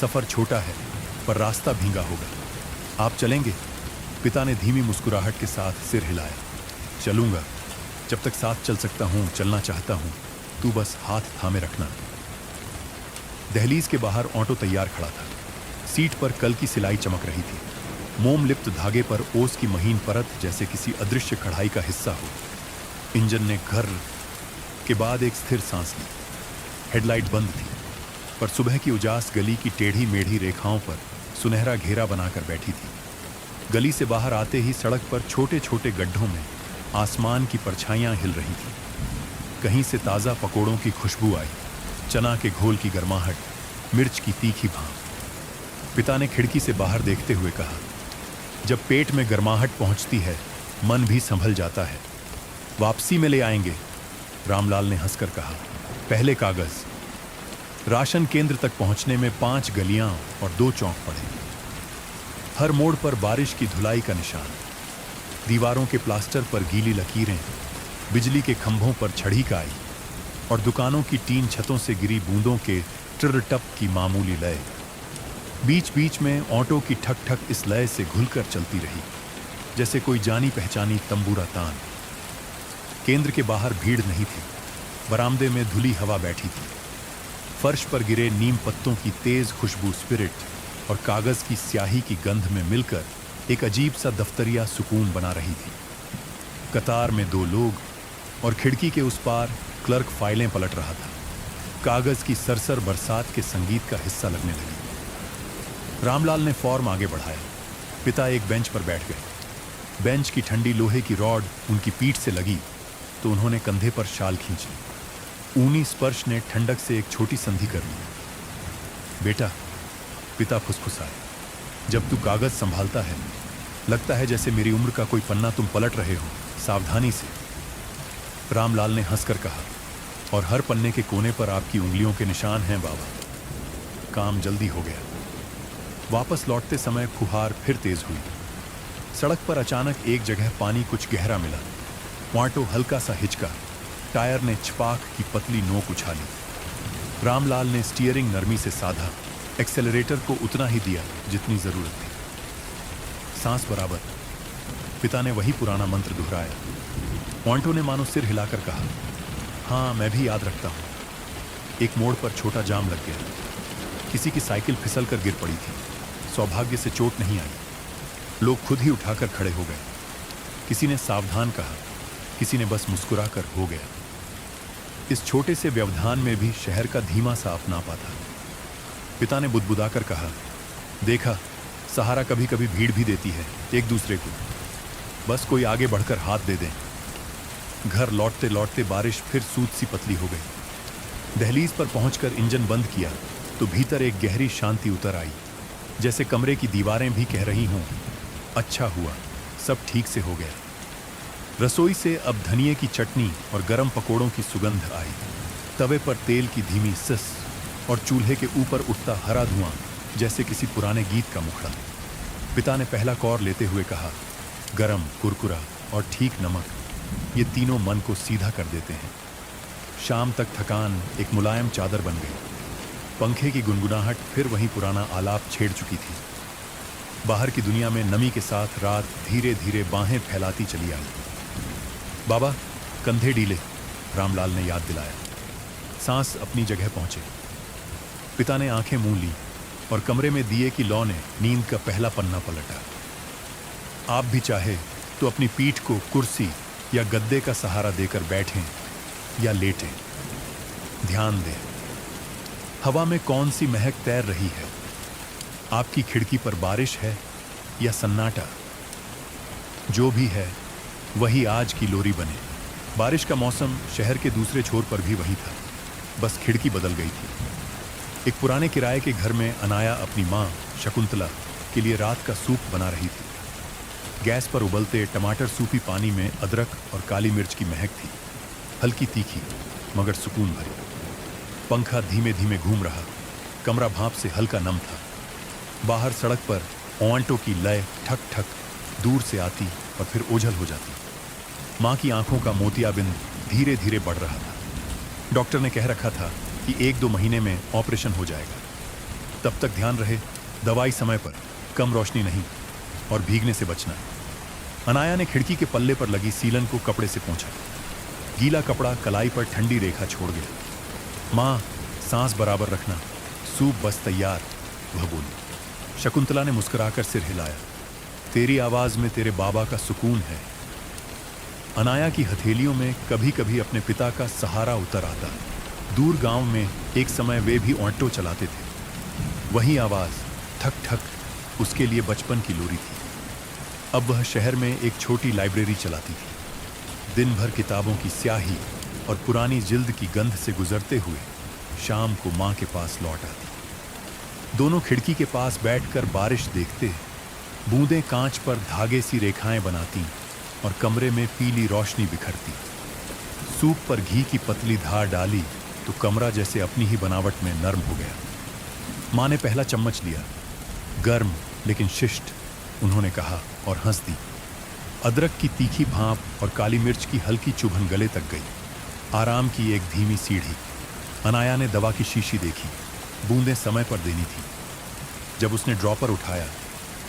सफर छोटा है पर रास्ता भींगा होगा। आप चलेंगे? पिता ने धीमी मुस्कुराहट के साथ सिर हिलाया। चलूंगा, जब तक साथ चल सकता हूं, चलना चाहता हूं। तू बस हाथ थामे रखना। दहलीज के बाहर ऑटो तैयार खड़ा था। सीट पर कल की सिलाई चमक रही थी। मोम लिप्त धागे पर ओस की महीन परत जैसे किसी अदृश्य कढ़ाई का हिस्सा हो। इंजन ने घर के बाद एक स्थिर सांस ली। हेडलाइट बंद थी, पर सुबह की उजास गली की टेढ़ी मेढ़ी रेखाओं पर सुनहरा घेरा बनाकर बैठी थी। गली से बाहर आते ही सड़क पर छोटे छोटे गड्ढों में आसमान की परछाइयां हिल रही थी। कहीं से ताज़ा पकोड़ों की खुशबू आई, चना के घोल की गर्माहट, मिर्च की तीखी भाप। पिता ने खिड़की से बाहर देखते हुए कहा, जब पेट में गर्माहट पहुंचती है, मन भी संभल जाता है। वापसी में ले आएंगे, रामलाल ने हंसकर कहा। पहले कागज। राशन केंद्र तक पहुंचने में 5 गलियां और 2 चौक पड़े। हर मोड़ पर बारिश की धुलाई का निशान, दीवारों के प्लास्टर पर गीली लकीरें, बिजली के खंभों पर छड़ी का आई और दुकानों की टीन छतों से गिरी बूंदों के ट्र टप की मामूली लय। बीच बीच में ऑटो की ठक ठक इस लय से घुलकर चलती रही, जैसे कोई जानी पहचानी तंबूरा तान। केंद्र के बाहर भीड़ नहीं थी। बरामदे में धुली हवा बैठी थी। फर्श पर गिरे नीम पत्तों की तेज खुशबू स्पिरिट और कागज की स्याही की गंध में मिलकर एक अजीब सा दफ्तरिया सुकून बना रही थी। कतार में 2 लोग और खिड़की के उस पार क्लर्क फाइलें पलट रहा था। कागज की सरसर बरसात के संगीत का हिस्सा लगने लगी। रामलाल ने फॉर्म आगे बढ़ाया। पिता एक बेंच पर बैठ गए। बेंच की ठंडी लोहे की रॉड उनकी पीठ से लगी तो उन्होंने कंधे पर शाल खींच ली। ऊनी स्पर्श ने ठंडक से एक छोटी संधि कर ली। बेटा, पिता फुसफुसाए, जब तू कागज संभालता है, लगता है जैसे मेरी उम्र का कोई पन्ना तुम पलट रहे हो, सावधानी से। रामलाल ने हंसकर कहा, और हर पन्ने के कोने पर आपकी उंगलियों के निशान हैं बाबा। काम जल्दी हो गया। वापस लौटते समय फुहार फिर तेज हुई। सड़क पर अचानक एक जगह पानी कुछ गहरा मिला। ऑटो हल्का सा हिचका। टायर ने छपाक की पतली नोक उछाली। रामलाल ने स्टीयरिंग नरमी से साधा, एक्सेलरेटर को उतना ही दिया जितनी जरूरत थी। सांस बराबर। पिता ने वही पुराना मंत्र दोहराया। ऑटो ने मानो सिर हिलाकर कहा, हाँ मैं भी याद रखता हूँ। एक मोड़ पर छोटा जाम लग गया। किसी की साइकिल फिसल कर गिर पड़ी थी। सौभाग्य से चोट नहीं आई। लोग खुद ही उठाकर खड़े हो गए। किसी ने सावधान कहा, किसी ने बस मुस्कुराकर हो गया। इस छोटे से व्यवधान में भी शहर का धीमा सा अपनापा था। पिता ने बुदबुदाकर कहा, देखा, सहारा कभी कभी भीड़ भी देती है एक दूसरे को। बस कोई आगे बढ़कर हाथ दे दे। घर लौटते लौटते बारिश फिर सूत सी पतली हो गई। दहलीज पर पहुंचकर इंजन बंद किया तो भीतर एक गहरी शांति उतर आई, जैसे कमरे की दीवारें भी कह रही हों, अच्छा हुआ, सब ठीक से हो गया। रसोई से अब धनिये की चटनी और गरम पकोड़ों की सुगंध आई। तवे पर तेल की धीमी सिस और चूल्हे के ऊपर उठता हरा धुआं जैसे किसी पुराने गीत का मुखड़ा। पिता ने पहला कौर लेते हुए कहा, गरम, कुरकुरा और ठीक नमक, ये तीनों मन को सीधा कर देते हैं। शाम तक थकान एक मुलायम चादर बन गई। पंखे की गुनगुनाहट फिर वही पुराना आलाप छेड़ चुकी थी। बाहर की दुनिया में नमी के साथ रात धीरे धीरे बाहें फैलाती चली आई। बाबा, कंधे ढीले, रामलाल ने याद दिलाया। सांस अपनी जगह पहुंचे। पिता ने आंखें मूंद ली और कमरे में दिए की लौ ने नींद का पहला पन्ना पलटा। आप भी चाहे तो अपनी पीठ को कुर्सी या गद्दे का सहारा देकर बैठें या लेटें। ध्यान दें, हवा में कौन सी महक तैर रही है। आपकी खिड़की पर बारिश है या सन्नाटा। जो भी है वही आज की लोरी बने। बारिश का मौसम शहर के दूसरे छोर पर भी वही था, बस खिड़की बदल गई थी। एक पुराने किराए के घर में अनाया अपनी माँ शकुंतला के लिए रात का सूप बना रही थी। गैस पर उबलते टमाटर सूपी पानी में अदरक और काली मिर्च की महक थी, हल्की तीखी मगर सुकून भरी। पंखा धीमे धीमे घूम रहा। कमरा भाप से हल्का नम था। बाहर सड़क पर ऑटो की लय ठक ठक दूर से आती और फिर ओझल हो जाती। माँ की आंखों का मोतियाबिंद धीरे धीरे बढ़ रहा था। डॉक्टर ने कह रखा था कि 1-2 महीने में ऑपरेशन हो जाएगा। तब तक ध्यान रहे, दवाई समय पर, कम रोशनी नहीं और भीगने से बचना। अनाया ने खिड़की के पल्ले पर लगी सीलन को कपड़े से पोंछा। गीला कपड़ा कलाई पर ठंडी रेखा छोड़ गया। माँ, सांस बराबर रखना, सूप बस तैयार, वह बोली। शकुंतला ने मुस्कुराकर सिर हिलाया। तेरी आवाज में तेरे बाबा का सुकून है। अनाया की हथेलियों में कभी कभी अपने पिता का सहारा उतर आता। दूर गांव में एक समय वे भी ऑटो चलाते थे। वही आवाज, ठक ठक, उसके लिए बचपन की लोरी थी। अब वह शहर में एक छोटी लाइब्रेरी चलाती थी। दिन भर किताबों की स्याही और पुरानी जिल्द की गंध से गुजरते हुए शाम को मां के पास लौट आती। दोनों खिड़की के पास बैठकर बारिश देखते, बूंदें कांच पर धागे सी रेखाएं बनाती और कमरे में पीली रोशनी बिखरती। सूप पर घी की पतली धार डाली तो कमरा जैसे अपनी ही बनावट में नर्म हो गया। मां ने पहला चम्मच लिया, गर्म लेकिन शिष्ट, उन्होंने कहा और हंस दी। अदरक की तीखी भाप और काली मिर्च की हल्की चुभन गले तक गई। आराम की एक धीमी सीढ़ी। अनाया ने दवा की शीशी देखी, बूंदें समय पर देनी थी। जब उसने ड्रॉपर उठाया,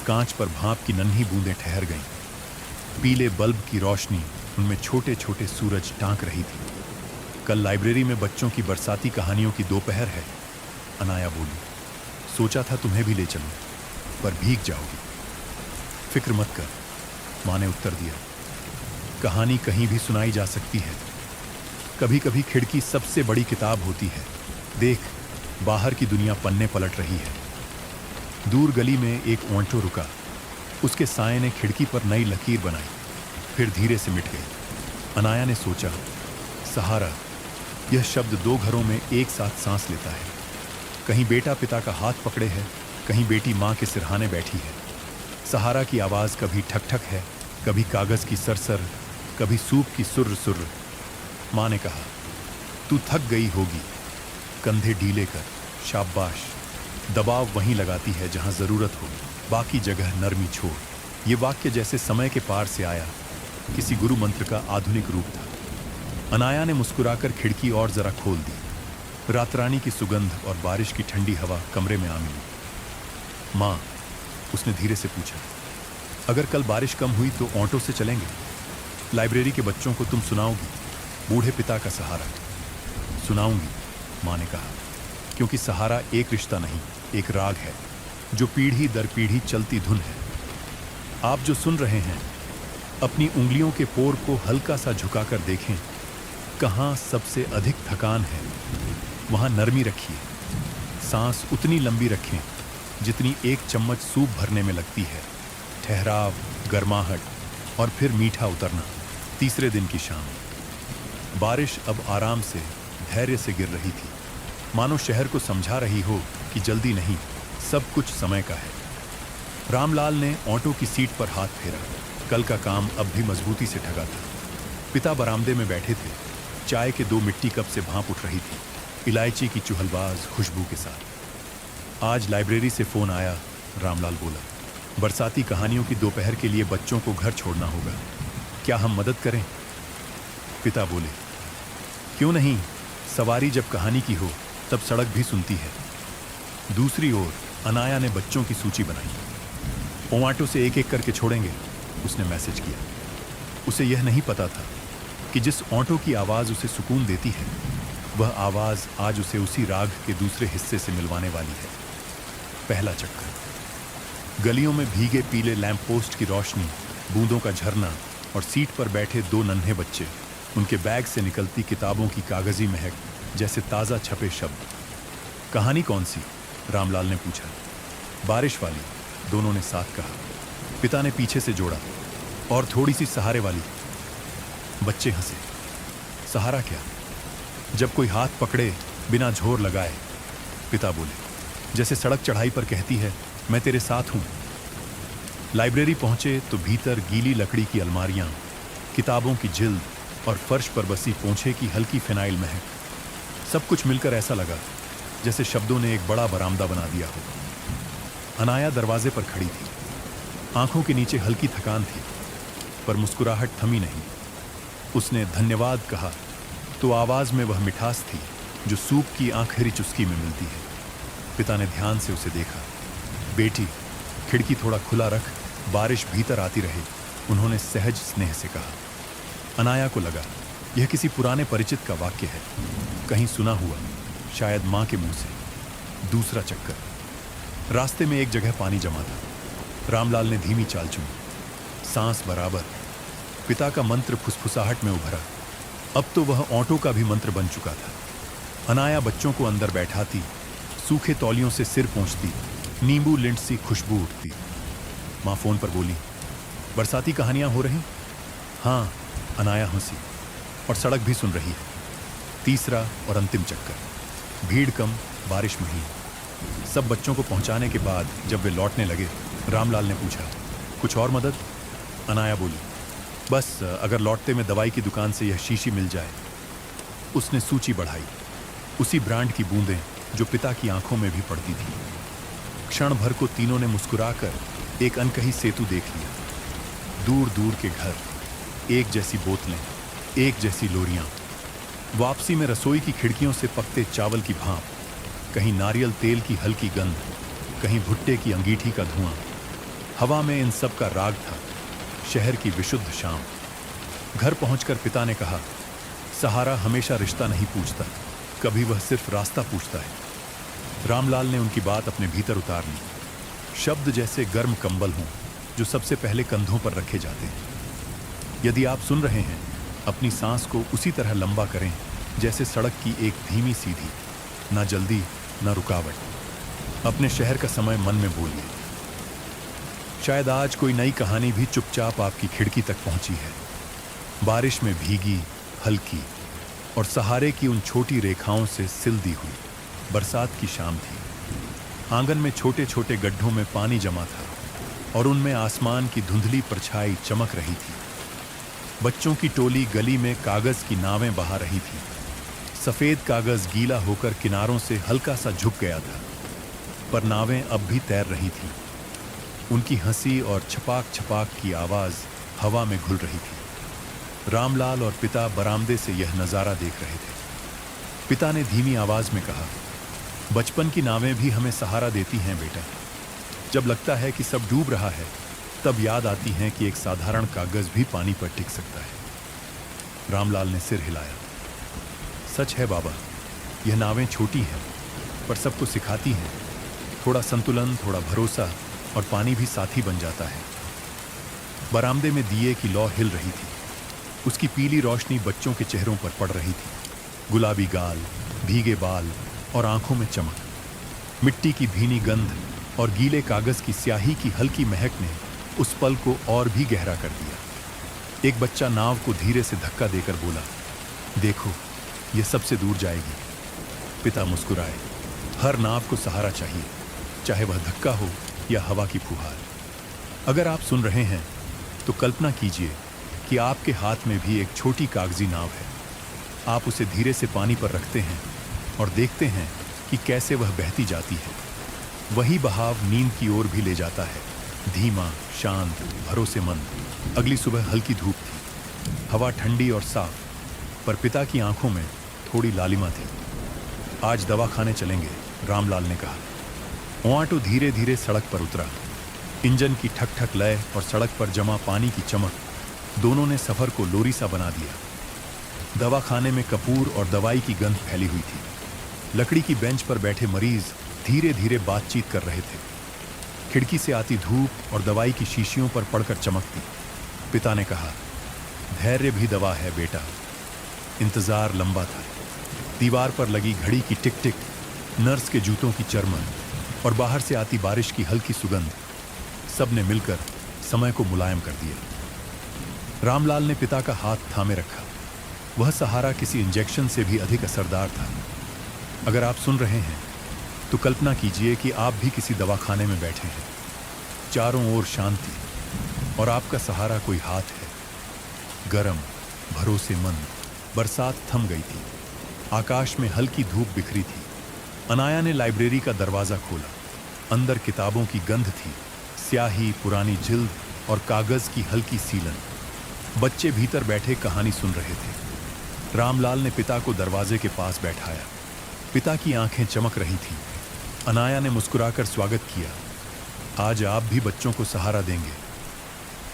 कांच पर भाप की नन्ही बूंदें ठहर गईं। पीले बल्ब की रोशनी उनमें छोटे छोटे सूरज टांक रही थी। कल लाइब्रेरी में बच्चों की बरसाती कहानियों की दोपहर है, अनाया बोली। सोचा था तुम्हें भी ले चलूं, पर भीग जाओगी। फिक्र मत कर, मां ने उत्तर दिया। कहानी कहीं भी सुनाई जा सकती है। कभी कभी खिड़की सबसे बड़ी किताब होती है। देख, बाहर की दुनिया पन्ने पलट रही है। दूर गली में एक ऑटो रुका। उसके साए ने खिड़की पर नई लकीर बनाई, फिर धीरे से मिट गई। अनाया ने सोचा, सहारा, यह शब्द दो घरों में एक साथ सांस लेता है। कहीं बेटा पिता का हाथ पकड़े है, कहीं बेटी मां के सिरहाने बैठी है। सहारा की आवाज कभी ठक ठक है, कभी कागज की सरसर, कभी सूप की सुर्र सुर्र। मां ने कहा, तू थक गई होगी, कंधे ढीले कर, शाबाश। दबाव वहीं लगाती है जहां जरूरत हो, बाकी जगह नरमी छोड़। ये वाक्य जैसे समय के पार से आया, किसी गुरु मंत्र का आधुनिक रूप था। अनाया ने मुस्कुराकर खिड़की और जरा खोल दी। रातरानी की सुगंध और बारिश की ठंडी हवा कमरे में आ मिली। मां, उसने धीरे से पूछा, अगर कल बारिश कम हुई तो ऑटो से चलेंगे? लाइब्रेरी के बच्चों को तुम सुनाओगी, बूढ़े पिता का सहारा। सुनाऊंगी, मां ने कहा, क्योंकि सहारा एक रिश्ता नहीं, एक राग है, जो पीढ़ी दर पीढ़ी चलती धुन है। आप जो सुन रहे हैं, अपनी उंगलियों के पोर को हल्का सा झुकाकर देखें। कहाँ सबसे अधिक थकान है, वहां नरमी रखिए। सांस उतनी लंबी रखें जितनी एक चम्मच सूप भरने में लगती है। ठहराव, गर्माहट और फिर मीठा उतरना। तीसरे दिन की शाम। बारिश अब आराम से, धैर्य से गिर रही थी, मानो शहर को समझा रही हो कि जल्दी नहीं, सब कुछ समय का है। रामलाल ने ऑटो की सीट पर हाथ फेरा। कल का काम अब भी मजबूती से ठगा था। पिता बरामदे में बैठे थे। चाय के 2 मिट्टी कप से भाप उठ रही थी, इलायची की चुहलबाज खुशबू के साथ। आज लाइब्रेरी से फोन आया, रामलाल बोला। बरसाती कहानियों की दोपहर के लिए बच्चों को घर छोड़ना होगा, क्या हम मदद करें? पिता बोले, क्यों नहीं, सवारी जब कहानी की हो तब सड़क भी सुनती है। दूसरी ओर अनाया ने बच्चों की सूची बनाई। ऑटो से एक एक करके छोड़ेंगे, उसने मैसेज किया। उसे यह नहीं पता था कि जिस ऑटो की आवाज उसे सुकून देती है, वह आवाज आज उसे उसी राग के दूसरे हिस्से से मिलवाने वाली है। पहला चक्कर। गलियों में भीगे पीले लैंप पोस्ट की रोशनी, बूंदों का झरना और सीट पर बैठे 2 नन्हे बच्चे, उनके बैग से निकलती किताबों की कागजी महक जैसे ताजा छपे शब्द। कहानी कौन सी? रामलाल ने पूछा। बारिश वाली, दोनों ने साथ कहा। पिता ने पीछे से जोड़ा, और थोड़ी सी सहारे वाली। बच्चे हंसे। सहारा क्या? जब कोई हाथ पकड़े बिना झोर लगाए, पिता बोले, जैसे सड़क चढ़ाई पर कहती है, मैं तेरे साथ हूं। लाइब्रेरी पहुंचे तो भीतर गीली लकड़ी की अलमारियां, किताबों की जिल्द और फर्श पर बसी पोंछे की हल्की फिनाइल महक। सब कुछ मिलकर ऐसा लगा जैसे शब्दों ने एक बड़ा बरामदा बना दिया हो। अनाया दरवाजे पर खड़ी थी। आंखों के नीचे हल्की थकान थी, पर मुस्कुराहट थमी नहीं। उसने धन्यवाद कहा तो आवाज में वह मिठास थी जो सूप की आखिरी चुस्की में मिलती है। पिता ने ध्यान से उसे देखा। बेटी, खिड़की थोड़ा खुला रख, बारिश भीतर आती रहे, उन्होंने सहज स्नेह से कहा। अनाया को लगा यह किसी पुराने परिचित का वाक्य है, कहीं सुना हुआ, शायद मां के मुंह से। दूसरा चक्कर। रास्ते में एक जगह पानी जमा था। रामलाल ने धीमी चाल चुनी, सांस बराबर। पिता का मंत्र फुसफुसाहट में उभरा। अब तो वह ऑटो का भी मंत्र बन चुका था। अनाया बच्चों को अंदर बैठाती, सूखे तौलियों से सिर पोंछती, नींबू लिंट सी खुशबू उठती। मां फोन पर बोली, बरसाती कहानियां हो रही? हाँ, अनाया हंसी। और सड़क भी सुन रही है। तीसरा और अंतिम चक्कर। भीड़ कम, बारिश महीन। सब बच्चों को पहुंचाने के बाद जब वे लौटने लगे, रामलाल ने पूछा, कुछ और मदद? अनाया बोली, बस अगर लौटते में दवाई की दुकान से यह शीशी मिल जाए। उसने सूची बढ़ाई। उसी ब्रांड की बूंदें जो पिता की आंखों में भी पड़ती थी। क्षण भर को तीनों ने मुस्कुराकर एक अनकही सेतु देख लिया। दूर दूर के घर, एक जैसी बोतलें, एक जैसी लोरियां। वापसी में रसोई की खिड़कियों से पकते चावल की भाप, कहीं नारियल तेल की हल्की गंध, कहीं भुट्टे की अंगीठी का धुआं। हवा में इन सब का राग था, शहर की विशुद्ध शाम। घर पहुंचकर पिता ने कहा, सहारा हमेशा रिश्ता नहीं पूछता, कभी वह सिर्फ रास्ता पूछता है। रामलाल ने उनकी बात अपने भीतर उतार ली। शब्द जैसे गर्म कंबल हों जो सबसे पहले कंधों पर रखे जाते हैं। यदि आप सुन रहे हैं, अपनी सांस को उसी तरह लंबा करें जैसे सड़क की एक धीमी सीधी, ना जल्दी ना रुकावट। अपने शहर का समय मन में बोलिए। शायद आज कोई नई कहानी भी चुपचाप आपकी खिड़की तक पहुंची है। बारिश में भीगी, हल्की और सहारे की उन छोटी रेखाओं से सिल दी हुई। बरसात की शाम थी। आंगन में छोटे छोटे गड्ढों में पानी जमा था और उनमें आसमान की धुंधली परछाई चमक रही थी। बच्चों की टोली गली में कागज की नावें बहा रही थी। सफेद कागज गीला होकर किनारों से हल्का सा झुक गया था, पर नावें अब भी तैर रही थीं। उनकी हंसी और छपाक छपाक की आवाज हवा में घुल रही थी। रामलाल और पिता बरामदे से यह नजारा देख रहे थे। पिता ने धीमी आवाज में कहा, बचपन की नावें भी हमें सहारा देती हैं बेटा। जब लगता है कि सब डूब रहा है, तब याद आती हैं कि एक साधारण कागज भी पानी पर टिक सकता है। रामलाल ने सिर हिलाया। सच है बाबा, यह नावें छोटी हैं, पर सबको सिखाती हैं। थोड़ा संतुलन, थोड़ा भरोसा और पानी भी साथी बन जाता है। बरामदे में दिए की लौ हिल रही थी। उसकी पीली रोशनी बच्चों के चेहरों पर पड़ रही थी। गुलाबी गाल, भीगे बाल और आंखों में चमक। मिट्टी की भीनी गंध और गीले कागज की स्याही की हल्की महक ने उस पल को और भी गहरा कर दिया। एक बच्चा नाव को धीरे से धक्का देकर बोला, देखो, यह सबसे दूर जाएगी। पिता मुस्कुराए। हर नाव को सहारा चाहिए, चाहे वह धक्का हो या हवा की फुहार। अगर आप सुन रहे हैं तो कल्पना कीजिए कि आपके हाथ में भी एक छोटी कागजी नाव है। आप उसे धीरे से पानी पर रखते हैं और देखते हैं कि कैसे वह बहती जाती है। वही बहाव नींद की ओर भी ले जाता है, धीमा, शांत, भरोसेमंद। अगली सुबह हल्की धूप थी, हवा ठंडी और साफ, पर पिता की आंखों में थोड़ी लालिमा थी। आज दवाखाने चलेंगे, रामलाल ने कहा। ऑटो धीरे धीरे सड़क पर उतरा। इंजन की ठक ठक लय और सड़क पर जमा पानी की चमक दोनों ने सफर को लोरी सा बना दिया। दवाखाने में कपूर और दवाई की गंध फैली हुई थी। लकड़ी की बेंच पर बैठे मरीज धीरे धीरे बातचीत कर रहे थे। खिड़की से आती धूप और दवाई की शीशियों पर पड़कर चमकती। पिता ने कहा, धैर्य भी दवा है बेटा। इंतजार लंबा था। दीवार पर लगी घड़ी की टिक टिक, नर्स के जूतों की चरमर और बाहर से आती बारिश की हल्की सुगंध, सब ने मिलकर समय को मुलायम कर दिया। रामलाल ने पिता का हाथ थामे रखा। वह सहारा किसी इंजेक्शन से भी अधिक असरदार था। अगर आप सुन रहे हैं तो कल्पना कीजिए कि आप भी किसी दवाखाने में बैठे हैं। चारों ओर शांति और आपका सहारा कोई हाथ है, गरम, भरोसेमंद। बरसात थम गई थी। आकाश में हल्की धूप बिखरी थी। अनाया ने लाइब्रेरी का दरवाजा खोला। अंदर किताबों की गंध थी, स्याही, पुरानी जिल्द और कागज की हल्की सीलन। बच्चे भीतर बैठे कहानी सुन रहे थे। रामलाल ने पिता को दरवाजे के पास बैठाया। पिता की आंखें चमक रही थीं। अनाया ने मुस्कुराकर स्वागत किया। आज आप भी बच्चों को सहारा देंगे।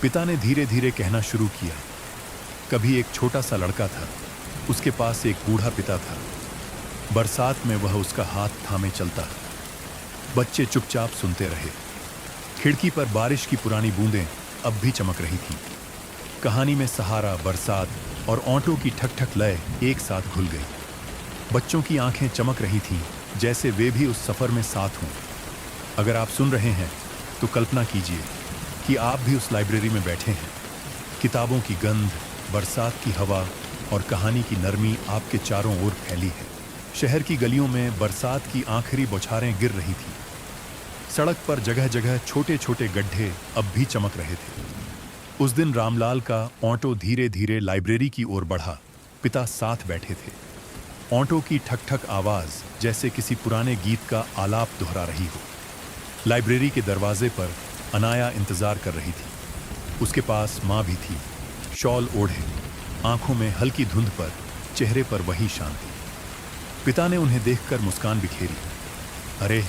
पिता ने धीरे धीरे कहना शुरू किया। कभी एक छोटा सा लड़का था, उसके पास एक बूढ़ा पिता था। बरसात में वह उसका हाथ थामे चलता। बच्चे चुपचाप सुनते रहे। खिड़की पर बारिश की पुरानी बूंदें अब भी चमक रही थीं। कहानी में सहारा, बरसात और ऑटो की ठक ठक लय एक साथ घुल गई। बच्चों की आंखें चमक रही थीं, जैसे वे भी उस सफर में साथ हों। अगर आप सुन रहे हैं तो कल्पना कीजिए कि आप भी उस लाइब्रेरी में बैठे हैं। किताबों की गंध, बरसात की हवा और कहानी की नरमी आपके चारों ओर फैली है। शहर की गलियों में बरसात की आखिरी बौछारें गिर रही थीं। सड़क पर जगह जगह छोटे छोटे गड्ढे अब भी चमक रहे थे। उस दिन रामलाल का ऑटो धीरे धीरे लाइब्रेरी की ओर बढ़ा। पिता साथ बैठे थे। ऑटो की ठक ठक आवाज जैसे किसी पुराने गीत का आलाप दोहरा रही हो। लाइब्रेरी के दरवाजे पर अनाया इंतजार कर रही थी। उसके पास माँ भी थी, शॉल ओढ़े, आंखों में हल्की धुंध पर, चेहरे पर वही शांति। पिता ने उन्हें देखकर मुस्कान बिखेरी। अरे,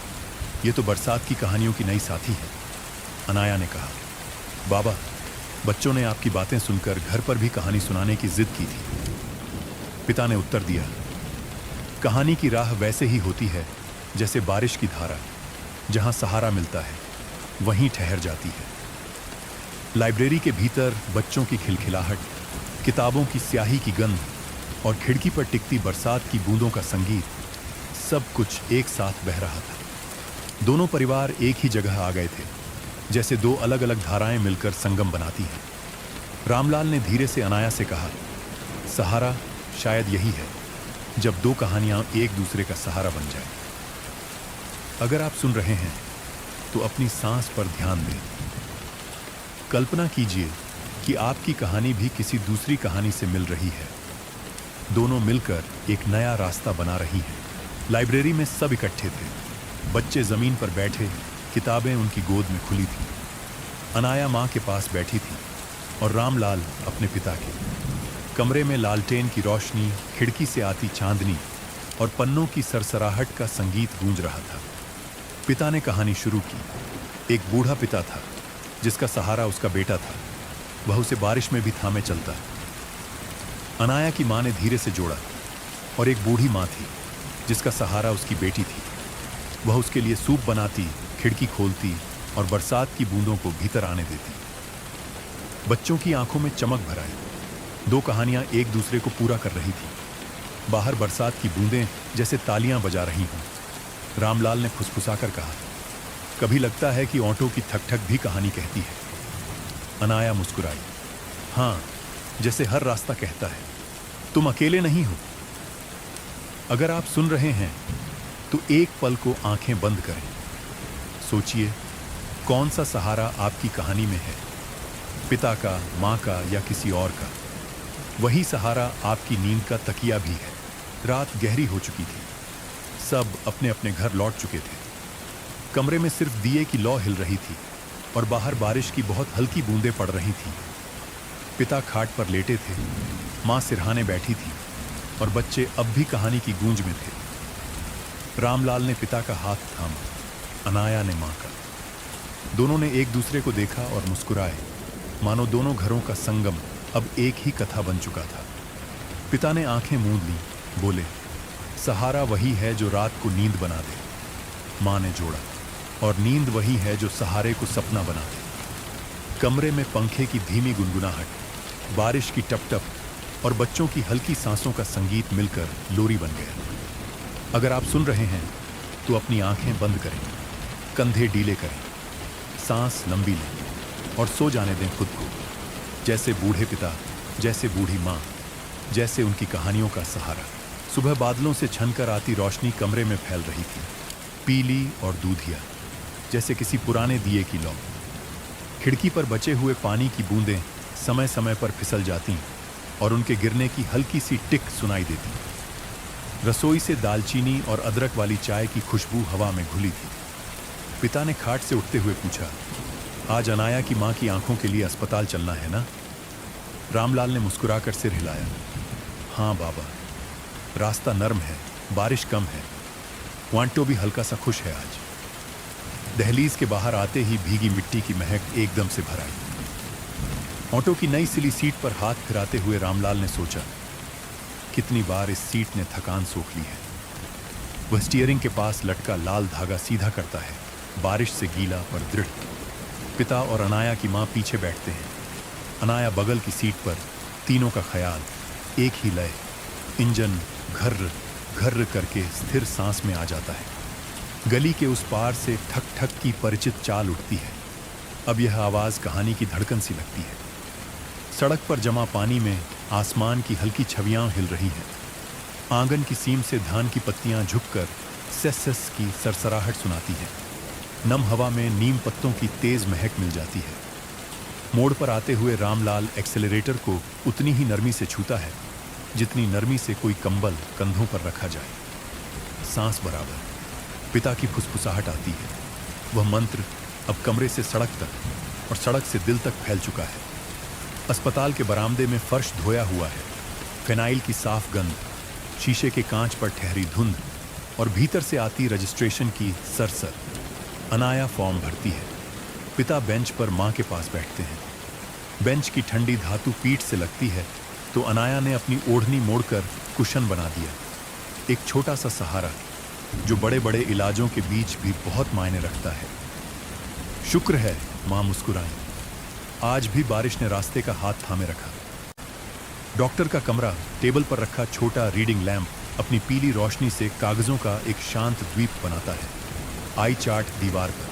ये तो बरसात की कहानियों की नई साथी है, अनाया ने कहा। बाबा, बच्चों ने आपकी बातें सुनकर घर पर भी कहानी सुनाने की जिद की थी। पिता ने उत्तर दिया, कहानी की राह वैसे ही होती है जैसे बारिश की धारा, जहां सहारा मिलता है वहीं ठहर जाती है। लाइब्रेरी के भीतर बच्चों की खिलखिलाहट, किताबों की स्याही की गंध और खिड़की पर टिकती बरसात की बूंदों का संगीत, सब कुछ एक साथ बह रहा था। दोनों परिवार एक ही जगह आ गए थे, जैसे दो अलग अलग धाराएं मिलकर संगम बनाती हैं। रामलाल ने धीरे से अनाया से कहा, सहारा शायद यही है, जब दो कहानियां एक दूसरे का सहारा बन जाए। अगर आप सुन रहे हैं तो अपनी सांस पर ध्यान दें। कल्पना कीजिए कि आपकी कहानी भी किसी दूसरी कहानी से मिल रही है। दोनों मिलकर एक नया रास्ता बना रही हैं। लाइब्रेरी में सब इकट्ठे थे। बच्चे जमीन पर बैठे, किताबें उनकी गोद में खुली थीं। अनाया माँ के पास बैठी थी और रामलाल अपने पिता के। कमरे में लालटेन की रोशनी, खिड़की से आती चांदनी और पन्नों की सरसराहट का संगीत गूंज रहा था। पिता ने कहानी शुरू की। एक बूढ़ा पिता था जिसका सहारा उसका बेटा था। वह उसे बारिश में भी थामे चलता। अनाया की माँ ने धीरे से जोड़ा। और एक बूढ़ी माँ थी जिसका सहारा उसकी बेटी थी। वह उसके लिए सूप बनाती, खिड़की खोलती और बरसात की बूंदों को भीतर आने देती। बच्चों की आंखों में चमक भर आई। दो कहानियां एक दूसरे को पूरा कर रही थी। बाहर बरसात की बूंदें जैसे तालियां बजा रही हों। रामलाल ने फुसफुसाकर कहा, कभी लगता है कि ऑटो की ठक ठक भी कहानी कहती है। अनाया मुस्कुराई। हाँ, जैसे हर रास्ता कहता है, तुम अकेले नहीं हो। अगर आप सुन रहे हैं तो एक पल को आंखें बंद करें। सोचिए, कौन सा सहारा आपकी कहानी में है? पिता का, माँ का या किसी और का? वही सहारा आपकी नींद का तकिया भी है। रात गहरी हो चुकी थी। सब अपने अपने घर लौट चुके थे। कमरे में सिर्फ दिए की लौ हिल रही थी और बाहर बारिश की बहुत हल्की बूंदें पड़ रही थीं। पिता खाट पर लेटे थे, माँ सिरहाने बैठी थी और बच्चे अब भी कहानी की गूंज में थे। रामलाल ने पिता का हाथ थामा, अनाया ने माँ का। दोनों ने एक दूसरे को देखा और मुस्कुराए, मानो दोनों घरों का संगम अब एक ही कथा बन चुका था। पिता ने आंखें मूंद ली, बोले, सहारा वही है जो रात को नींद बना दे। माँ ने जोड़ा, और नींद वही है जो सहारे को सपना बना दे। कमरे में पंखे की धीमी गुनगुनाहट, बारिश की टप-टप और बच्चों की हल्की सांसों का संगीत मिलकर लोरी बन गया। अगर आप सुन रहे हैं तो अपनी आंखें बंद करें, कंधे डीले करें, सांस लंबी लें और सो जाने दें खुद को। जैसे बूढ़े पिता, जैसे बूढ़ी माँ, जैसे उनकी कहानियों का सहारा। सुबह बादलों से छनकर आती रोशनी कमरे में फैल रही थी, पीली और दूधिया, जैसे किसी पुराने दिए की लौ। खिड़की पर बचे हुए पानी की बूंदें समय समय पर फिसल जाती और उनके गिरने की हल्की सी टिक सुनाई देती। रसोई से दालचीनी और अदरक वाली चाय की खुशबू हवा में घुली थी। पिता ने खाट से उठते हुए पूछा, आज अनाया की माँ की आंखों के लिए अस्पताल चलना है ना? रामलाल ने मुस्कुराकर सिर हिलाया। हाँ बाबा, रास्ता नर्म है, बारिश कम है, वांटो भी हल्का सा खुश है आज। दहलीज के बाहर आते ही भीगी मिट्टी की महक एकदम से भर आई। ऑटो की नई सिली सीट पर हाथ फिराते हुए रामलाल ने सोचा, कितनी बार इस सीट ने थकान सोख ली है। वह स्टीयरिंग के पास लटका लाल धागा सीधा करता है, बारिश से गीला पर दृढ़। पिता और अनाया की मां पीछे बैठते हैं। अनाया बगल की सीट पर। तीनों का ख्याल एक ही लय, इंजन घर्र घर्र करके स्थिर सांस में आ जाता है। गली के उस पार से ठक ठक की परिचित चाल उठती है। अब यह आवाज कहानी की धड़कन सी लगती है। सड़क पर जमा पानी में आसमान की हल्की छवियां हिल रही हैं। आंगन की सीम से धान की पत्तियां झुककर सेस सेस की सरसराहट सुनाती है। नम हवा में नीम पत्तों की तेज महक मिल जाती है। मोड़ पर आते हुए रामलाल एक्सेलरेटर को उतनी ही नरमी से छूता है जितनी नरमी से कोई कंबल कंधों पर रखा जाए। सांस बराबर। पिता की फुसफुसाहट आती है। वह मंत्र अब कमरे से सड़क तक और सड़क से दिल तक फैल चुका है। अस्पताल के बरामदे में फर्श धोया हुआ है। फिनाइल की साफ गंध, शीशे के कांच पर ठहरी धुंध और भीतर से आती रजिस्ट्रेशन की सरसर। अनाया फॉर्म भरती है। पिता बेंच पर मां के पास बैठते हैं। बेंच की ठंडी धातु पीठ से लगती है तो अनाया ने अपनी ओढ़नी मोड़कर कुशन बना दिया। एक छोटा सा सहारा जो बड़े बड़े इलाजों के बीच भी बहुत मायने रखता है। शुक्र है, मां मुस्कुराई। आज भी बारिश ने रास्ते का हाथ थामे रखा। डॉक्टर का कमरा, टेबल पर रखा छोटा रीडिंग लैंप अपनी पीली रोशनी से कागजों का एक शांत द्वीप बनाता है। आई चार्ट दीवार पर,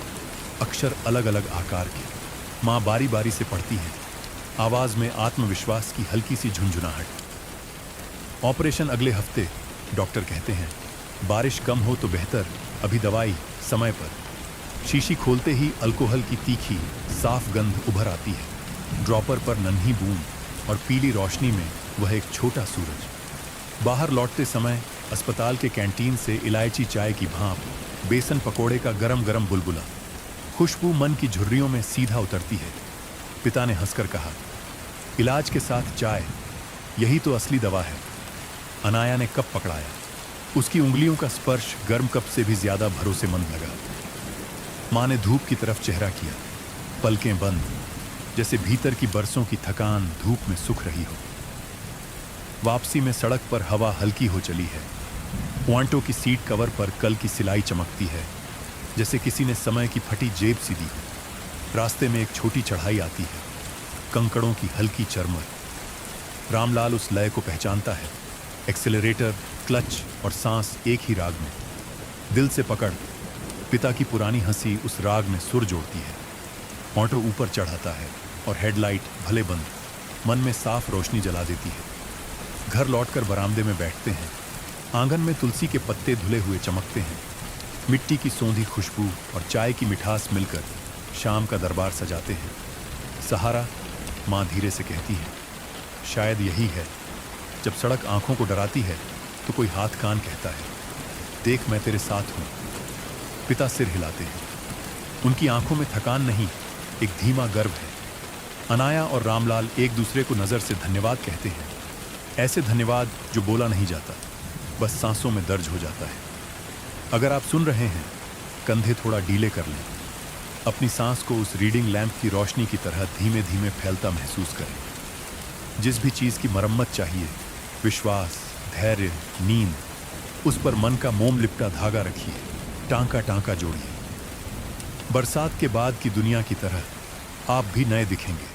अक्षर अलग अलग आकार के। मां बारी बारी से पढ़ती है, आवाज में आत्मविश्वास की हल्की सी झुंझुनाहट। ऑपरेशन अगले हफ्ते, डॉक्टर कहते हैं। बारिश कम हो तो बेहतर, अभी दवाई समय पर। शीशी खोलते ही अल्कोहल की तीखी साफ गंध उभर आती है। ड्रॉपर पर नन्ही बूंद और पीली रोशनी में वह एक छोटा सूरज। बाहर लौटते समय अस्पताल के कैंटीन से इलायची चाय की भाप, बेसन पकोड़े का गरम गरम बुलबुला, खुशबू मन की झुर्रियों में सीधा उतरती है। पिता ने हंसकर कहा, इलाज के साथ चाय, यही तो असली दवा है। अनाया ने कप पकड़ाया। उसकी उंगलियों का स्पर्श गर्म कप से भी ज्यादा भरोसेमंद लगा। मां ने धूप की तरफ चेहरा किया, पलकें बंद, जैसे भीतर की बरसों की थकान धूप में सूख रही हो। वापसी में सड़क पर हवा हल्की हो चली है। वांटो की सीट कवर पर कल की सिलाई चमकती है, जैसे किसी ने समय की फटी जेब सी दी। रास्ते में एक छोटी चढ़ाई आती है, कंकड़ों की हल्की चरमर। रामलाल उस लय को पहचानता है। एक्सेलरेटर, क्लच और सांस एक ही राग में। दिल से पकड़। पिता की पुरानी हंसी उस राग में सुर जोड़ती है। ऑटो ऊपर चढ़ाता है और हेडलाइट भले बंद, मन में साफ रोशनी जला देती है। घर लौटकर बरामदे में बैठते हैं। आंगन में तुलसी के पत्ते धुले हुए चमकते हैं। मिट्टी की सौंधी खुशबू और चाय की मिठास मिलकर शाम का दरबार सजाते हैं। सहारा, मां धीरे से कहती है, शायद यही है, जब सड़क आंखों को डराती है तो कोई हाथ कान कहता है, देख मैं तेरे साथ हूं। पिता सिर हिलाते हैं। उनकी आंखों में थकान नहीं, एक धीमा गर्व है। अनाया और रामलाल एक दूसरे को नजर से धन्यवाद कहते हैं। ऐसे धन्यवाद जो बोला नहीं जाता, बस सांसों में दर्ज हो जाता है। अगर आप सुन रहे हैं, कंधे थोड़ा ढीले कर लें। अपनी सांस को उस रीडिंग लैंप की रोशनी की तरह धीमे धीमे फैलता महसूस करें। जिस भी चीज की मरम्मत चाहिए, विश्वास, धैर्य, नींद, उस पर मन का मोम लिपटा धागा रखिए, टांका टांका जोड़िए। बरसात के बाद की दुनिया की तरह आप भी नए दिखेंगे।